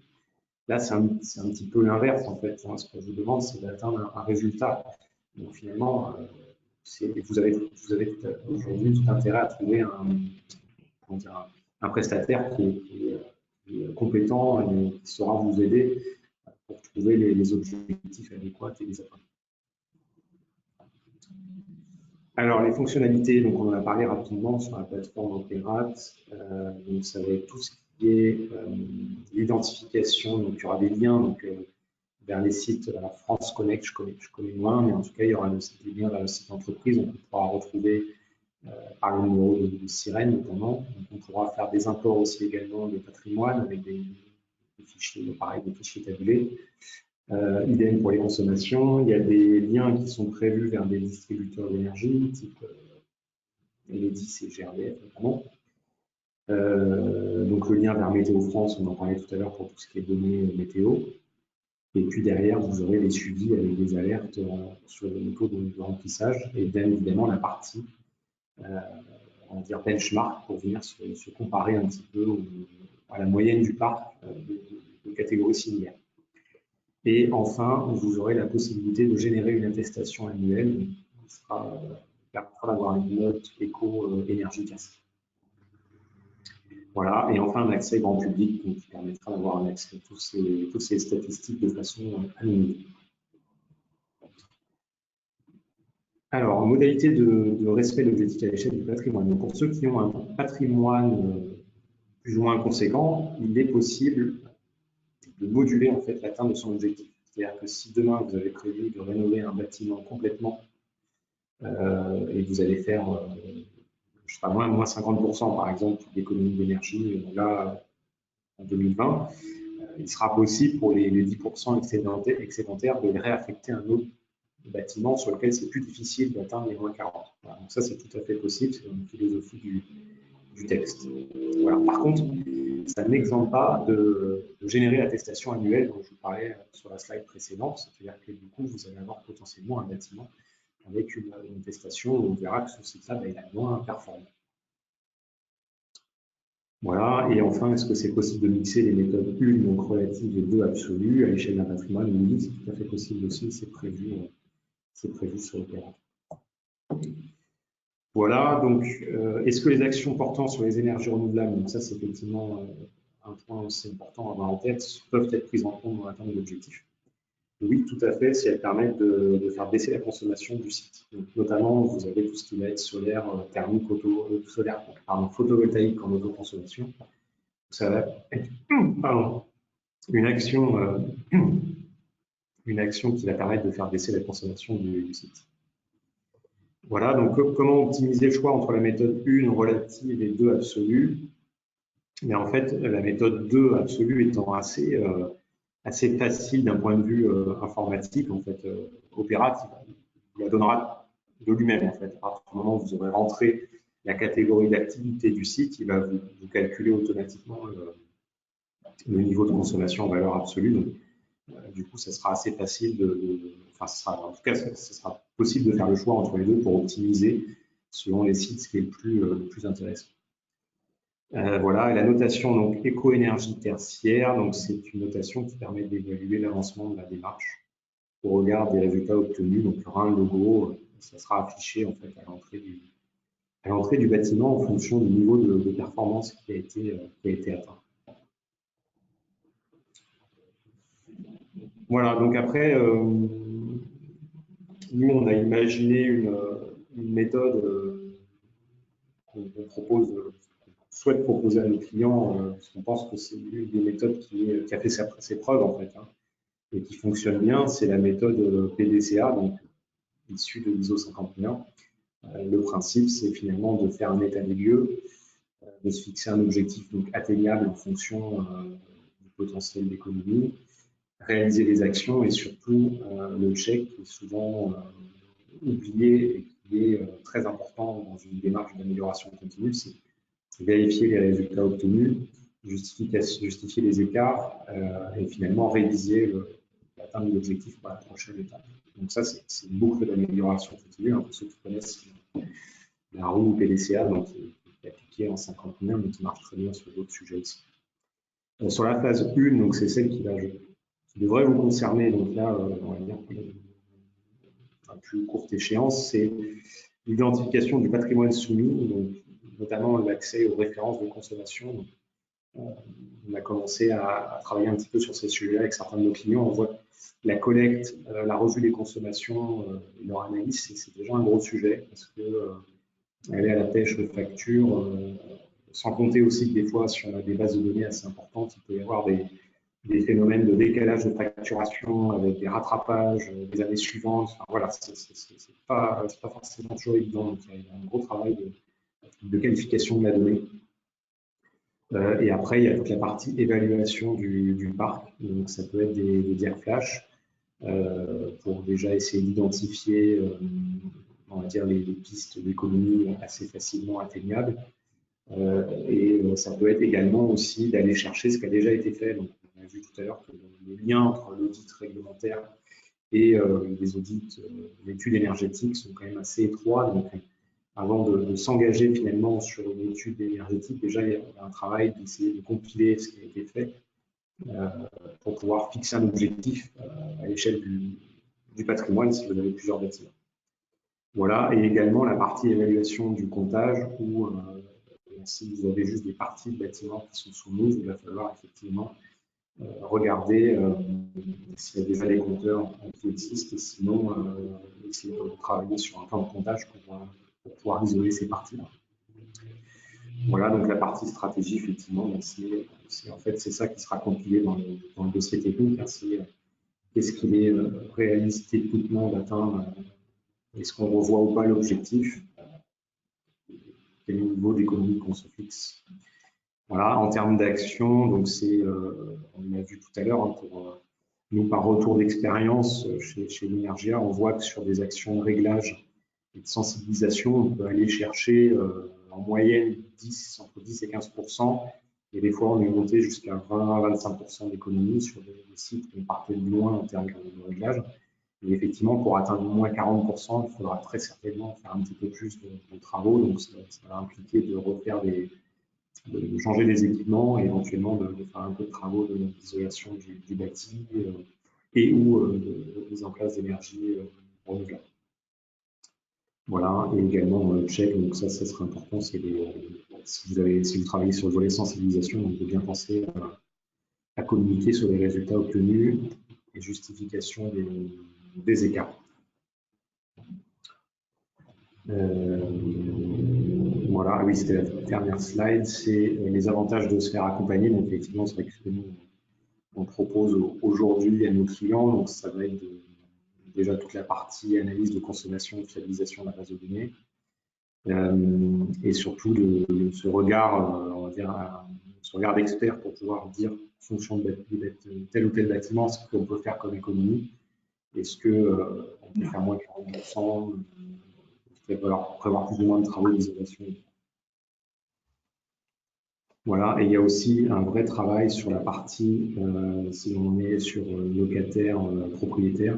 Là, c'est un petit peu l'inverse, en fait. Ce qu'on vous demande, c'est d'atteindre un résultat. Donc, finalement, vous avez aujourd'hui tout intérêt à trouver un prestataire qui est compétent et qui saura vous aider pour trouver les objectifs adéquats et les atteindre. Alors, les fonctionnalités, donc on en a parlé rapidement sur la plateforme Opérat. Donc, ça va être tout ce qui est l'identification. Donc, il y aura des liens vers les sites France Connect, je connais moins, mais en tout cas, il y aura des liens vers le site d'entreprise. On pourra retrouver par le numéro de sirène notamment. Donc, on pourra faire des imports aussi également de patrimoine avec des fichiers, pareil, des fichiers tabulés. Idem pour les consommations. Il y a des liens qui sont prévus vers des distributeurs d'énergie, type Enedis et GRDF notamment. Donc le lien vers Météo France, on en parlait tout à l'heure pour tout ce qui est données météo. Et puis derrière, vous aurez les suivis avec des alertes sur le taux de remplissage et bien évidemment la partie on va dire benchmark pour venir se comparer un petit peu à la moyenne du parc de catégories similaires. Et enfin, vous aurez la possibilité de générer une attestation annuelle qui permettra d'avoir une note éco-énergie classée. Voilà, et enfin un accès grand public qui permettra d'avoir un accès à toutes ces statistiques de façon anonyme. Alors, modalité de respect de l'objectif à l'échelle du patrimoine. Donc, pour ceux qui ont un patrimoine plus ou moins conséquent, il est possible de moduler en fait l'atteinte de son objectif. C'est-à-dire que si demain vous avez prévu de rénover un bâtiment complètement et vous allez faire, je sais pas, moins 50% par exemple d'économie d'énergie, là en 2020, il sera possible pour les 10% excédentaires de les réaffecter à un autre bâtiment sur lequel c'est plus difficile d'atteindre les moins 40. Voilà, donc ça, c'est tout à fait possible, c'est dans la philosophie du texte. Voilà. Par contre, ça n'exempte pas de générer l'attestation annuelle dont je vous parlais sur la slide précédente, c'est-à-dire que du coup, vous allez avoir potentiellement un bâtiment avec une attestation où on verra que ce site-là, il a moins performé. Voilà, et enfin, est-ce que c'est possible de mixer les méthodes 1, donc relatives, et 2, absolues, à l'échelle d'un patrimoine? Oui, c'est tout à fait possible aussi, c'est prévu sur le terrain. Voilà, donc, est-ce que les actions portant sur les énergies renouvelables, donc ça c'est effectivement un point aussi important à avoir en tête, peuvent être prises en compte dans l'atteinte de l'objectif? Oui, tout à fait, si elles permettent de faire baisser la consommation du site. Donc, notamment, vous avez tout ce qui va être solaire, thermique, photovoltaïque en autoconsommation. Ça va être une action qui va permettre de faire baisser la consommation du site. Voilà, donc comment optimiser le choix entre la méthode 1 relative et 2 absolue? Mais en fait, la méthode 2 absolue étant assez facile d'un point de vue informatique, en fait, Opera vous la donnera de lui-même, en fait. À partir du moment où vous aurez rentré la catégorie d'activité du site, il va vous calculer automatiquement le niveau de consommation en valeur absolue. Donc, du coup, ça sera assez facile en tout cas, ce sera possible de faire le choix entre les deux pour optimiser selon les sites ce qui est le plus intéressant. Voilà, et la notation donc éco-énergie tertiaire, donc c'est une notation qui permet d'évaluer l'avancement de la démarche au regard des résultats obtenus. Donc il y aura un logo, ça sera affiché en fait à l'entrée du bâtiment en fonction du niveau de performance qui a été atteint. Voilà, donc après, nous on a imaginé une méthode qu'on souhaite proposer à nos clients, parce qu'on pense que c'est une des méthodes qui a fait ses preuves en fait, hein, et qui fonctionne bien, c'est la méthode PDCA, donc issue de l'ISO 50001. Le principe, c'est finalement de faire un état des lieux, de se fixer un objectif donc, atteignable en fonction du potentiel d'économie, réaliser les actions et surtout le check qui est souvent oublié et qui est très important dans une démarche d'amélioration continue, c'est vérifier les résultats obtenus, justifier les écarts et finalement réviser l'atteinte de l'objectif pour la prochaine étape. Donc ça, c'est une boucle d'amélioration continue, hein, pour ceux qui connaissent la roue PDCA, donc qui est appliquée en 51, mais qui marche très bien sur d'autres sujets aussi. Sur la phase 1, donc c'est celle qui devrait vous concerner, donc là, on va dire à plus courte échéance, c'est l'identification du patrimoine soumis, donc notamment l'accès aux références de consommation. Donc, on a commencé à travailler un petit peu sur ces sujets avec certains de nos clients. On voit la collecte, la revue des consommations et leur analyse, c'est déjà un gros sujet parce que aller à la pêche de factures, sans compter aussi que des fois, si on a des bases de données assez importantes, il peut y avoir des phénomènes de décalage de facturation avec des rattrapages des années suivantes. Enfin, voilà, c'est pas forcément toujours évident. Donc, il y a un gros travail de qualification de la donnée. Et après, il y a toute la partie évaluation du parc. Donc, ça peut être des diag flash pour déjà essayer d'identifier, on va dire, les pistes d'économie assez facilement atteignables. Et ça peut être également aussi d'aller chercher ce qui a déjà été fait. Donc, on a vu tout à l'heure que le lien entre l'audit réglementaire et les audits, l'étude énergétique sont quand même assez étroits. Donc, avant de s'engager finalement sur une étude énergétique, déjà il y a un travail d'essayer de compiler ce qui a été fait pour pouvoir fixer un objectif à l'échelle du patrimoine si vous avez plusieurs bâtiments. Voilà, et également la partie évaluation du comptage où si vous avez juste des parties de bâtiments qui sont soumises, il va falloir effectivement regarder s'il y a déjà des compteurs qui existent et sinon essayer de travailler sur un plan de comptage pour pouvoir isoler ces parties-là. Voilà, donc la partie stratégie, effectivement, en fait, c'est ça qui sera compilé dans le dossier technique. Hein, c'est qu'est-ce qu'il est réaliste techniquement d'atteindre, est-ce qu'on revoit ou pas l'objectif, quel niveau d'économie qu'on se fixe. Voilà, en termes d'action, donc c'est, on l'a vu tout à l'heure, hein, pour nous, par retour d'expérience chez Winergia, on voit que sur des actions de réglage et de sensibilisation, on peut aller chercher en moyenne entre 10 et 15%, et des fois on est monté jusqu'à 20 à 25% d'économie sur des sites qui partaient de loin en termes de réglage. Et effectivement, pour atteindre moins 40%, il faudra très certainement faire un petit peu plus de travaux, donc ça va impliquer de refaire de changer les équipements et éventuellement de faire un peu de travaux d'isolation du bâti et ou de mise en place d'énergie renouvelable. Voilà, et également dans le check, donc ça sera important, c'est si vous travaillez sur le volet sensibilisation, donc de bien penser à communiquer sur les résultats obtenus et justification des écarts. Voilà, oui, c'était la dernière slide, c'est les avantages de se faire accompagner. Donc, effectivement, c'est vrai que nous, on propose aujourd'hui à nos clients, donc ça va être déjà toute la partie analyse de consommation, de fiabilisation de la base de données, et surtout ce regard, on va dire, ce regard d'expert pour pouvoir dire, en fonction de tel ou tel bâtiment, ce qu'on peut faire comme économie. Est-ce qu'on peut faire moins 40%, il va falloir prévoir plus ou moins de travaux d'isolation. Voilà, et il y a aussi un vrai travail sur la partie, si on est sur locataire, propriétaire.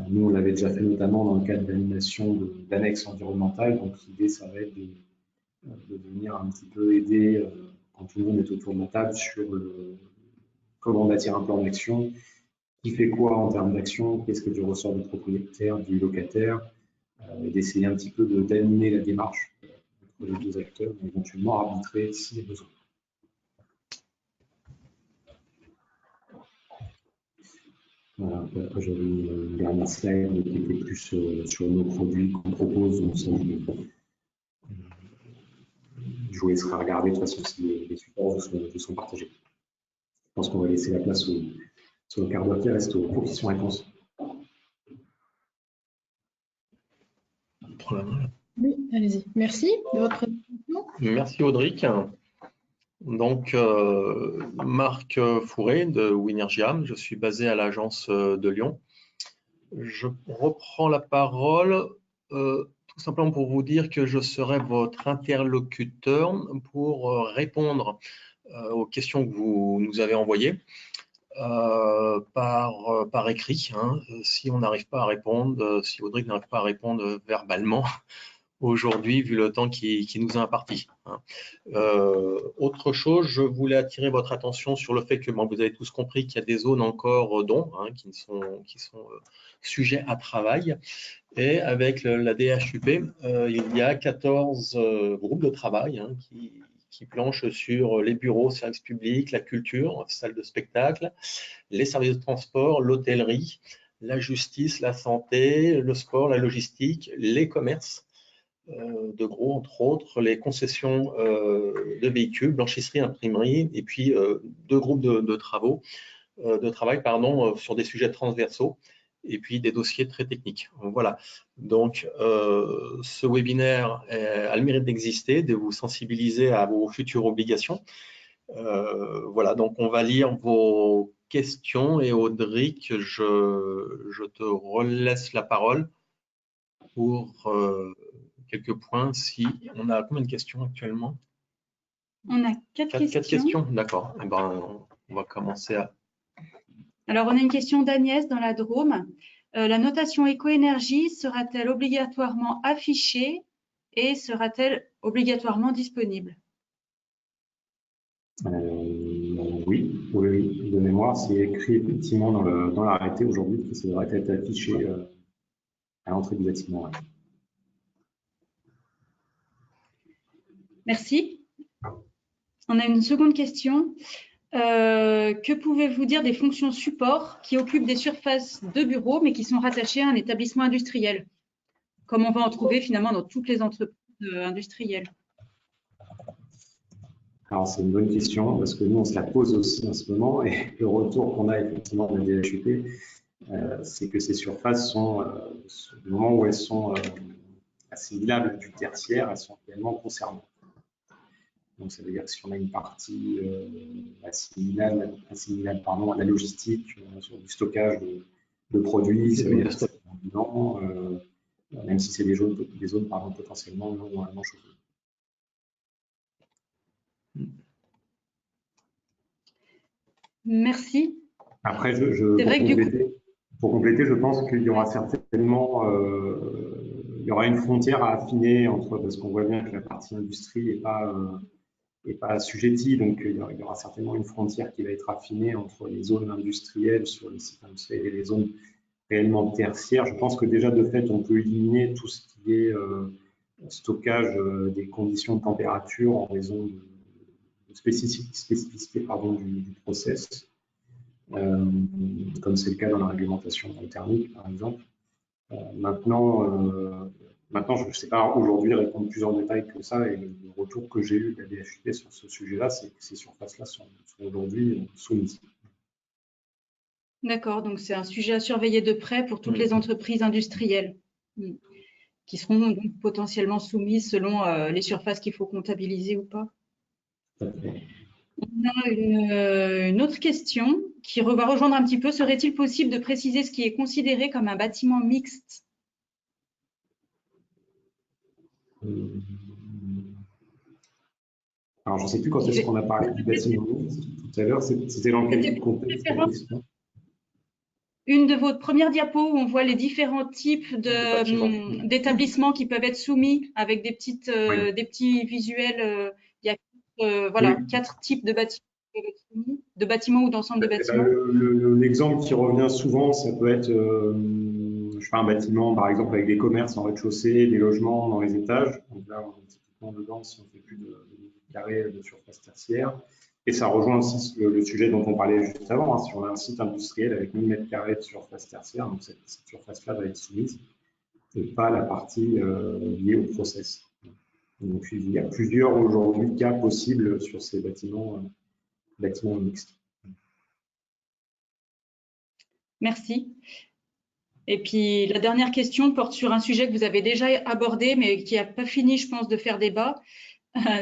Nous, on l'avait déjà fait notamment dans le cadre d'animation d'annexes environnementales. Donc, l'idée, ça va être de venir un petit peu aider, quand tout le monde est autour de la table, sur comment bâtir un plan d'action, qui fait quoi en termes d'action, qu'est-ce que du ressort du propriétaire, du locataire, et d'essayer un petit peu d'animer la démarche entre les deux acteurs, et éventuellement arbitrer s'il y a besoin. Voilà, après j'avais une dernière slide qui était plus sur nos produits qu'on propose. Donc ça, je vous laisserai regarder. De toute façon, si les supports vous sont partagés. Je pense qu'on va laisser la place sur le quart d'heure qui reste aux questions-réponses. Oui, allez-y. Merci de votre présentation. Merci Audric. Donc, Marc Fourré de Winergia, je suis basé à l'agence de Lyon. Je reprends la parole tout simplement pour vous dire que je serai votre interlocuteur pour répondre aux questions que vous nous avez envoyées par écrit. Hein, si on n'arrive pas à répondre, si Audric n'arrive pas à répondre verbalement, aujourd'hui, vu le temps qui nous est imparti. Hein. Autre chose, je voulais attirer votre attention sur le fait que vous avez tous compris qu'il y a des zones encore d'ombre, hein, qui sont sujets à travail. Et avec la DHUP, il y a 14 groupes de travail, hein, qui planchent sur les bureaux, services publics, la culture, salles de spectacle, les services de transport, l'hôtellerie, la justice, la santé, le sport, la logistique, les commerces, de gros, entre autres, les concessions de véhicules, blanchisserie, imprimerie, et puis deux groupes de travail sur des sujets transversaux, et puis des dossiers très techniques. Voilà. Donc, ce webinaire a le mérite d'exister, de vous sensibiliser à vos futures obligations. Voilà, donc on va lire vos questions et Audric, je te relaisse la parole pour quelques points. Si on a combien de questions actuellement? On a quatre questions. D'accord. Eh ben, on va commencer à. Alors, on a une question d'Agnès dans la Drôme. La notation éco-énergie sera-t-elle obligatoirement affichée et sera-t-elle obligatoirement disponible? Oui, de mémoire, c'est écrit effectivement dans l'arrêté aujourd'hui que ça devrait être affiché à l'entrée du bâtiment. Ouais. Merci. On a une seconde question. Que pouvez-vous dire des fonctions support qui occupent des surfaces de bureaux mais qui sont rattachées à un établissement industriel, comme on va en trouver finalement dans toutes les entreprises industrielles? Alors, c'est une bonne question parce que nous, on se la pose aussi en ce moment et le retour qu'on a effectivement de la DHUP, c'est que ces surfaces sont, du moment où elles sont assimilables du tertiaire, elles sont également concernées. Donc, ça veut dire que si on a une partie assimilable à la logistique, sur du stockage de produits, ça veut dire que c'est un bilan, même si c'est des zones potentiellement non chauffées. Merci. Après, pour compléter, je pense qu'il y aura certainement il y aura une frontière à affiner entre, parce qu'on voit bien que la partie industrie n'est pas assujettie, donc il y aura certainement une frontière qui va être affinée entre les zones industrielles sur les sites industriels et les zones réellement tertiaires. Je pense que déjà de fait, on peut éliminer tout ce qui est stockage des conditions de température en raison de spécificité du process. Comme c'est le cas dans la réglementation thermique, par exemple. Maintenant, je ne sais pas aujourd'hui répondre plus en détail que ça, et le retour que j'ai eu de la DHUP sur ce sujet-là, c'est que ces surfaces-là sont aujourd'hui soumises. D'accord, donc c'est un sujet à surveiller de près pour toutes les entreprises industrielles qui seront donc potentiellement soumises selon les surfaces qu'il faut comptabiliser ou pas. On a une autre question qui va rejoindre un petit peu. Serait-il possible de préciser ce qui est considéré comme un bâtiment mixte? Alors, je ne sais plus quand est-ce qu'on a parlé du bâtiment mixte tout à l'heure. C'était dans quel contexte? Une de vos premières diapos où on voit les différents types d'établissements qui peuvent être soumis avec des petits visuels. Il y a voilà, 4 types de bâtiments qui peuvent être soumis, de bâtiments ou d'ensemble de bâtiments. L'exemple qui revient souvent, ça peut être je fais un bâtiment, par exemple, avec des commerces en rez-de-chaussée, des logements dans les étages. Donc là, on est typiquement dedans si on ne fait plus de carrés de surface tertiaire. Et ça rejoint aussi le sujet dont on parlait juste avant. Si on a un site industriel avec 1000 m² de surface tertiaire, donc cette surface-là va être soumise et pas la partie liée au process. Donc il y a plusieurs aujourd'hui cas possibles sur ces bâtiments mixtes. Merci. Et puis la dernière question porte sur un sujet que vous avez déjà abordé, mais qui n'a pas fini, je pense, de faire débat.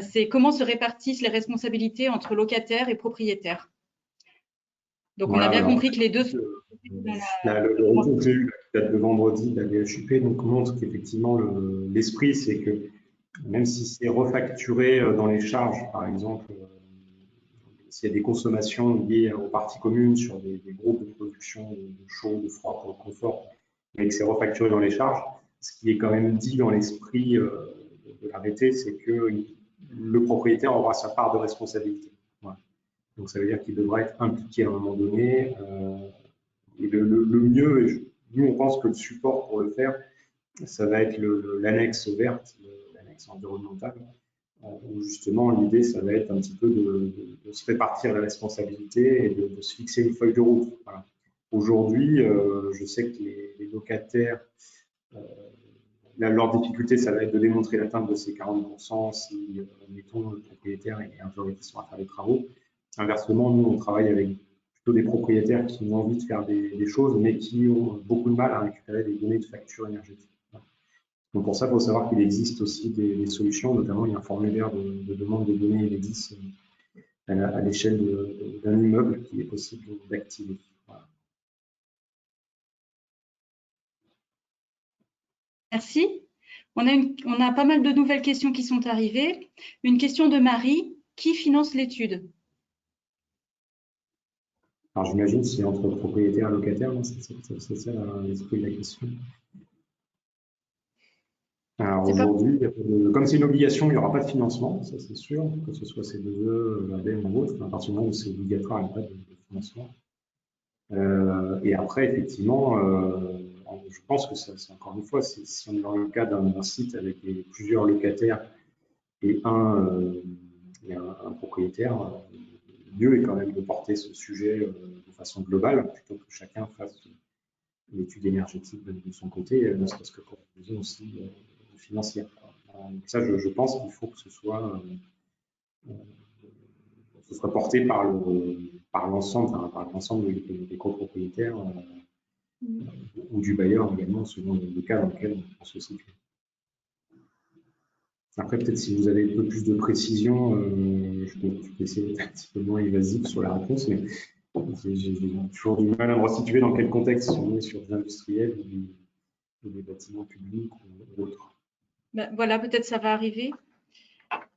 C'est comment se répartissent les responsabilités entre locataires et propriétaires. Donc, voilà, on a bien compris que les deux... Le retour que j'ai eu, la date de vendredi de la DHUP, donc montre qu'effectivement, l'esprit, c'est que même si c'est refacturé dans les charges, par exemple, s'il y a des consommations liées aux parties communes sur des groupes de production de chaud, de froid pour le confort, mais que c'est refacturé dans les charges, ce qui est quand même dit dans l'esprit de l'arrêté, c'est que le propriétaire aura sa part de responsabilité. Voilà. Donc ça veut dire qu'il devra être impliqué à un moment donné. Et le mieux, nous on pense que le support pour le faire, ça va être l'annexe verte, l'annexe environnementale, où justement l'idée ça va être un petit peu de se répartir la responsabilité et de se fixer une feuille de route. Voilà. Aujourd'hui, je sais que les locataires, leur difficulté, ça va être de démontrer l'atteinte de ces 40% si, mettons, le propriétaire est un peu réticent à faire les travaux. Inversement, nous, on travaille avec plutôt des propriétaires qui ont envie de faire des choses, mais qui ont beaucoup de mal à récupérer des données de facture énergétique. Donc pour ça, il faut savoir qu'il existe aussi des solutions, notamment il y a un formulaire de demande de données ELEDIS à l'échelle d'un immeuble qui est possible d'activer. Voilà. Merci. On a pas mal de nouvelles questions qui sont arrivées. Une question de Marie. Qui finance l'étude? Alors j'imagine si entre propriétaire et locataire, c'est ça l'esprit de la question. Alors aujourd'hui, comme c'est une obligation, il n'y aura pas de financement, ça c'est sûr, que ce soit CE2, l'ADEME ou autre. À partir du moment où c'est obligatoire, il n'y a pas de financement. Et après, effectivement, je pense que c'est encore une fois, si on est dans le cas d'un site avec plusieurs locataires et un propriétaire, le mieux est quand même de porter ce sujet de façon globale, plutôt que chacun fasse l'étude énergétique de son côté, ne serait-ce que pour des raisons aussi financières. Donc ça, je pense qu'il faut que ce soit porté par l'ensemble des copropriétaires ou du bailleur également, selon le cas dans lequel on se situe. Après, peut-être si vous avez un peu plus de précision, je peux essayer d'être un petit peu moins évasif sur la réponse, mais j'ai toujours du mal à me resituer dans quel contexte on est sur des industriels ou des bâtiments publics ou autres. Ben, voilà, peut-être ça va arriver.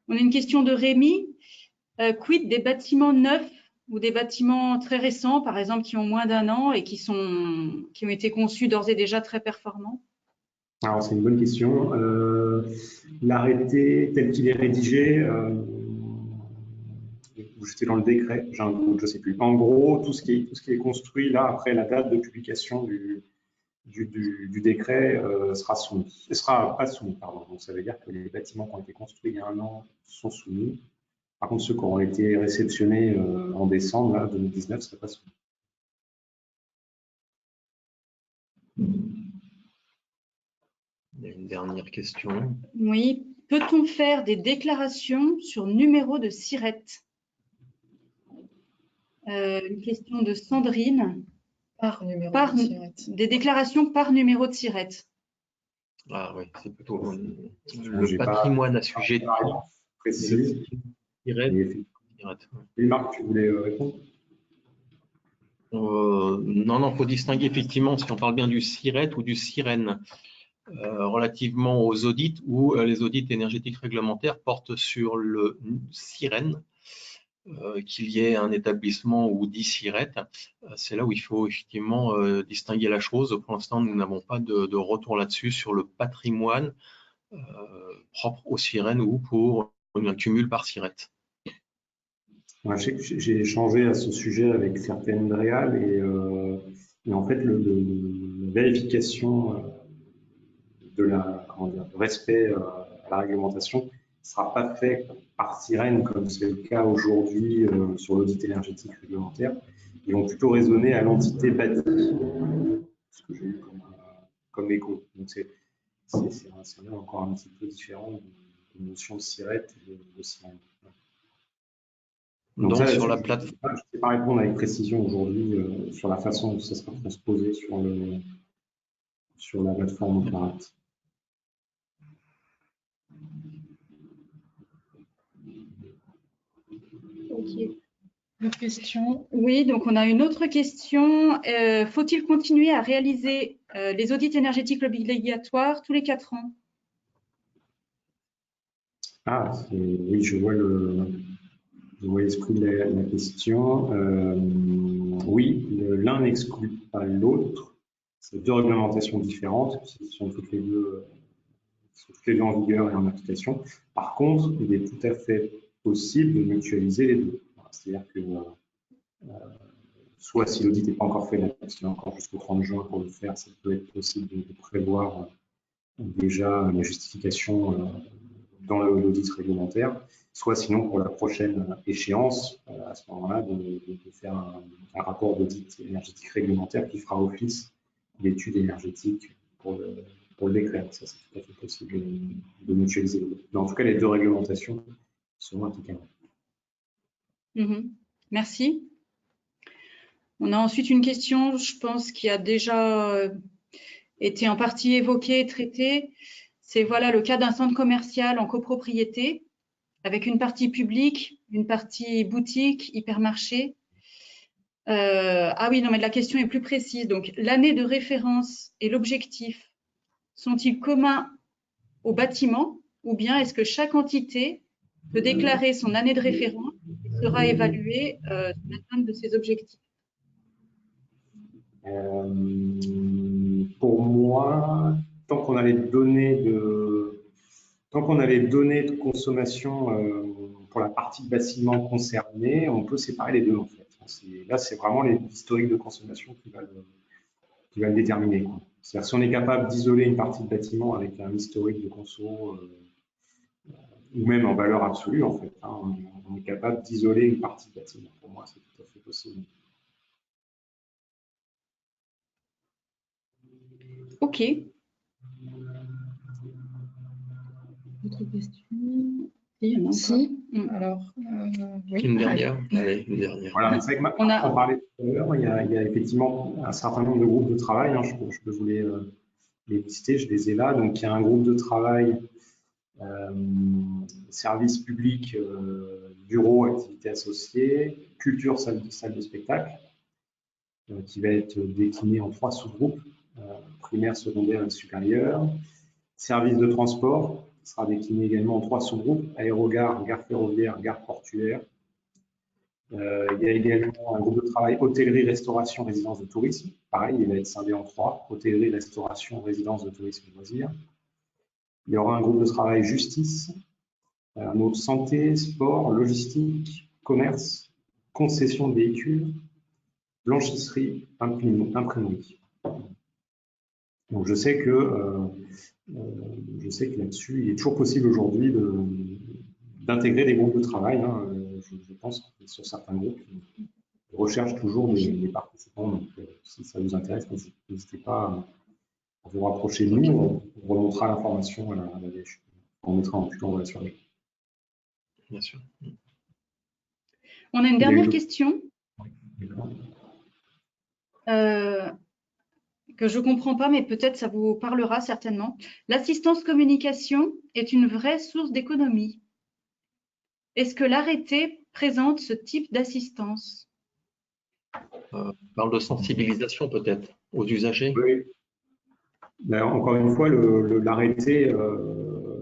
On a une question de Rémi. Quid des bâtiments neufs ou des bâtiments très récents, par exemple, qui ont moins d'1 an et qui ont été conçus d'ores et déjà très performants? Alors, c'est une bonne question. L'arrêté tel qu'il est rédigé, j'étais dans le décret, j'ai un doute, je ne sais plus. En gros, tout ce qui est construit là, après la date de publication du décret, sera pas soumis. Pardon. Donc, ça veut dire que les bâtiments qui ont été construits il y a 1 an sont soumis. Par contre, ceux qui auront été réceptionnés en décembre là, 2019 ne seraient pas soumis. Il y a une dernière question. Oui. Peut-on faire des déclarations sur numéro de SIRET? Une question de Sandrine. Par numéro de SIRET. Des déclarations par numéro de SIRET. Ah oui, c'est plutôt le patrimoine à sujet de précise. Et Marc, tu voulais répondre? Non, il faut distinguer effectivement si on parle bien du SIRET ou du SIREN. Relativement aux audits où les audits énergétiques réglementaires portent sur le SIREN, qu'il y ait un établissement ou 10 SIRET, c'est là où il faut effectivement distinguer la chose. Pour l'instant, nous n'avons pas de retour là-dessus sur le patrimoine propre au SIREN ou pour un cumul par SIRET. J'ai échangé à ce sujet avec certaines réals et en fait, la vérification de respect à la réglementation ne sera pas fait par SIREN comme c'est le cas aujourd'hui sur l'audit énergétique réglementaire. Ils vont plutôt raisonner à l'entité bâtie, ce que j'ai eu comme écho. Donc c'est encore un petit peu différent de notion de SIRET et de SIREN. Donc ça, sur la plateforme, je ne sais pas répondre avec précision aujourd'hui sur la façon dont ça sera transposé sur la plateforme Clarat. Ok. Une question. Oui, donc on a une autre question. Faut-il continuer à réaliser les audits énergétiques obligatoires tous les 4 ans? Ah, oui, je vois l'esprit de la question. Oui, l'un n'exclut pas l'autre. C'est 2 réglementations différentes qui sont toutes les deux en vigueur et en application. Par contre, il est tout à fait possible de mutualiser les deux. C'est-à-dire que soit si l'audit n'est pas encore fait, il y a encore jusqu'au 30 juin pour le faire, ça peut être possible de prévoir déjà la justification dans l'audit réglementaire, soit sinon pour la prochaine échéance, à ce moment-là, de faire un rapport d'audit énergétique réglementaire qui fera office d'étude énergétique pour le décret. Ça, c'est tout à fait possible de mutualiser les deux. Mais en tout cas, les 2 réglementations seront applicables. Merci. On a ensuite une question, je pense, qui a déjà été en partie évoquée et traitée. C'est voilà, le cas d'un centre commercial en copropriété avec une partie publique, une partie boutique, hypermarché. Ah oui, non, mais la question est plus précise. Donc, l'année de référence et l'objectif sont-ils communs au bâtiment ou bien est-ce que chaque entité peut déclarer son année de référence et sera évaluée sur l'atteinte de ses objectifs? Pour moi, tant qu'on a les données de consommation pour la partie de bâtiment concernée, on peut séparer les deux en fait. Là, c'est vraiment l'historique de consommation qui va le déterminer. C'est-à-dire si on est capable d'isoler une partie de bâtiment avec un historique de conso ou même en valeur absolue, en fait, hein, on est capable d'isoler une partie de bâtiment. Pour moi, c'est tout à fait possible. OK. Autre question? Si. Alors, oui. Une dernière. Allez, une dernière. Voilà, c'est vrai que on parlait tout à l'heure, il y a effectivement un certain nombre de groupes de travail. Hein, je peux vous les lister, je les ai là. Donc, il y a un groupe de travail services publics, bureaux, activités associées, culture, salle de spectacle, qui va être décliné en 3 sous-groupes, primaire, secondaire et supérieur. Services de transport, qui sera décliné également en 3 sous-groupes, aérogare, gare ferroviaire, gare portuaire. Il y a également un groupe de travail hôtellerie, restauration, résidence de tourisme. Pareil, il va être scindé en 3, hôtellerie, restauration, résidence de tourisme et loisirs. Il y aura un groupe de travail justice, un autre santé, sport, logistique, commerce, concession de véhicules, blanchisserie, imprimerie. Donc je sais que là-dessus, il est toujours possible aujourd'hui d'intégrer des groupes de travail. Hein. Je pense que sur certains groupes, ils recherchent toujours des participants. Donc si ça vous intéresse, n'hésitez pas à vous rapprocher de nous. On remontera l'information à la DH. On mettra plutôt en relation avec. Bien sûr. On a une dernière question que je ne comprends pas, mais peut-être ça vous parlera certainement. L'assistance communication est une vraie source d'économie. Est-ce que l'arrêté présente ce type d'assistance? On parle de sensibilisation peut-être aux usagers. Oui. Ben, encore une fois, l'arrêté,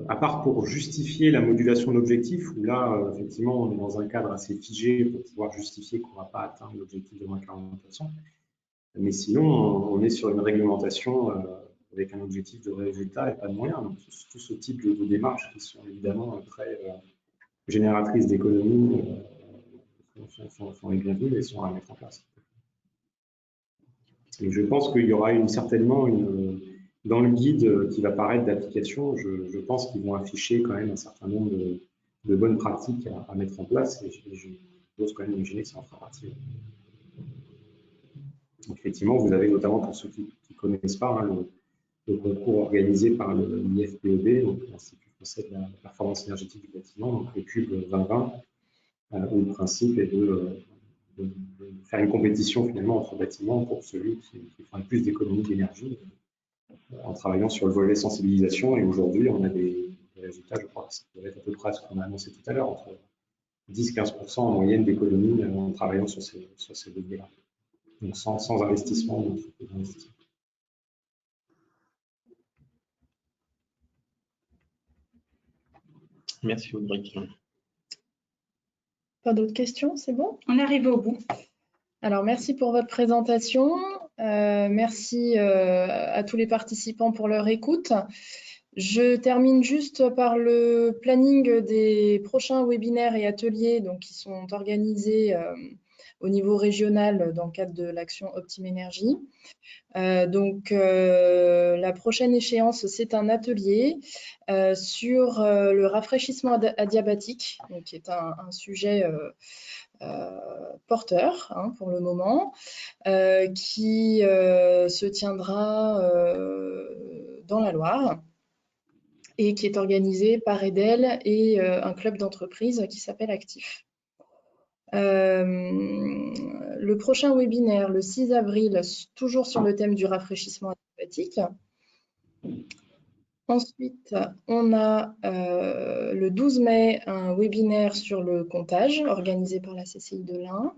à part pour justifier la modulation d'objectifs, où là, effectivement, on est dans un cadre assez figé pour pouvoir justifier qu'on ne va pas atteindre l'objectif de moins 40%. Mais sinon, on est sur une réglementation avec un objectif de résultat et pas de moyens. Donc, tout ce type de démarches qui sont évidemment très génératrices d'économie sont les bienvenues et sont à mettre en place. Et je pense qu'il y aura certainement dans le guide qui va paraître d'application, je pense qu'ils vont afficher quand même un certain nombre de bonnes pratiques à mettre en place et je pose quand même imaginer que ça en fera partie. Donc, effectivement, vous avez notamment pour ceux qui ne connaissent pas le concours organisé par l'IFPEB, donc l'Institut français de la performance énergétique du bâtiment, donc le CUBE 2020, où le principe est de faire une compétition finalement entre bâtiments pour celui qui fera le plus d'économies d'énergie en travaillant sur le volet sensibilisation. Et aujourd'hui, on a des résultats, je crois que ça doit être à peu près ce qu'on a annoncé tout à l'heure, entre 10-15% en moyenne d'économie en travaillant sur ces leviers-là. Donc sans investissement. Merci Audrey. Pas d'autres questions, c'est bon? On arrive au bout. Alors, merci pour votre présentation. Merci à tous les participants pour leur écoute. Je termine juste par le planning des prochains webinaires et ateliers donc, qui sont organisés au niveau régional dans le cadre de l'action Optime Énergie. Donc, la prochaine échéance, c'est un atelier sur le rafraîchissement adiabatique, donc, qui est un sujet porteur hein, pour le moment, qui se tiendra dans la Loire et qui est organisé par Edel et un club d'entreprise qui s'appelle Actif. Le prochain webinaire, le 6 avril, toujours sur le thème du rafraîchissement adiabatique. Ensuite, on a le 12 mai un webinaire sur le comptage organisé par la CCI de l'Ain.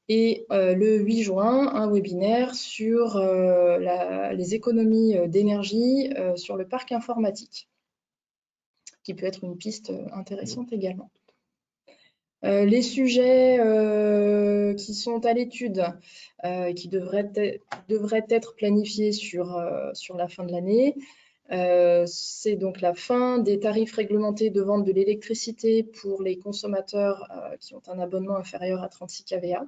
Et le 8 juin, un webinaire sur les économies d'énergie sur le parc informatique, qui peut être une piste intéressante également. Les sujets qui sont à l'étude, qui devraient être planifiés sur la fin de l'année, C'est donc la fin des tarifs réglementés de vente de l'électricité pour les consommateurs qui ont un abonnement inférieur à 36 kVA,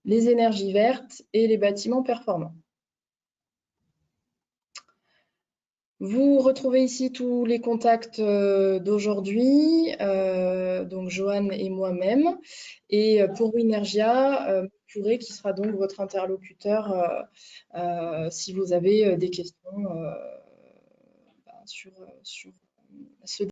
les énergies vertes et les bâtiments performants. Vous retrouvez ici tous les contacts d'aujourd'hui, donc Joanne et moi-même. Et pour Winergia, Purée, qui sera donc votre interlocuteur si vous avez des questions sur ce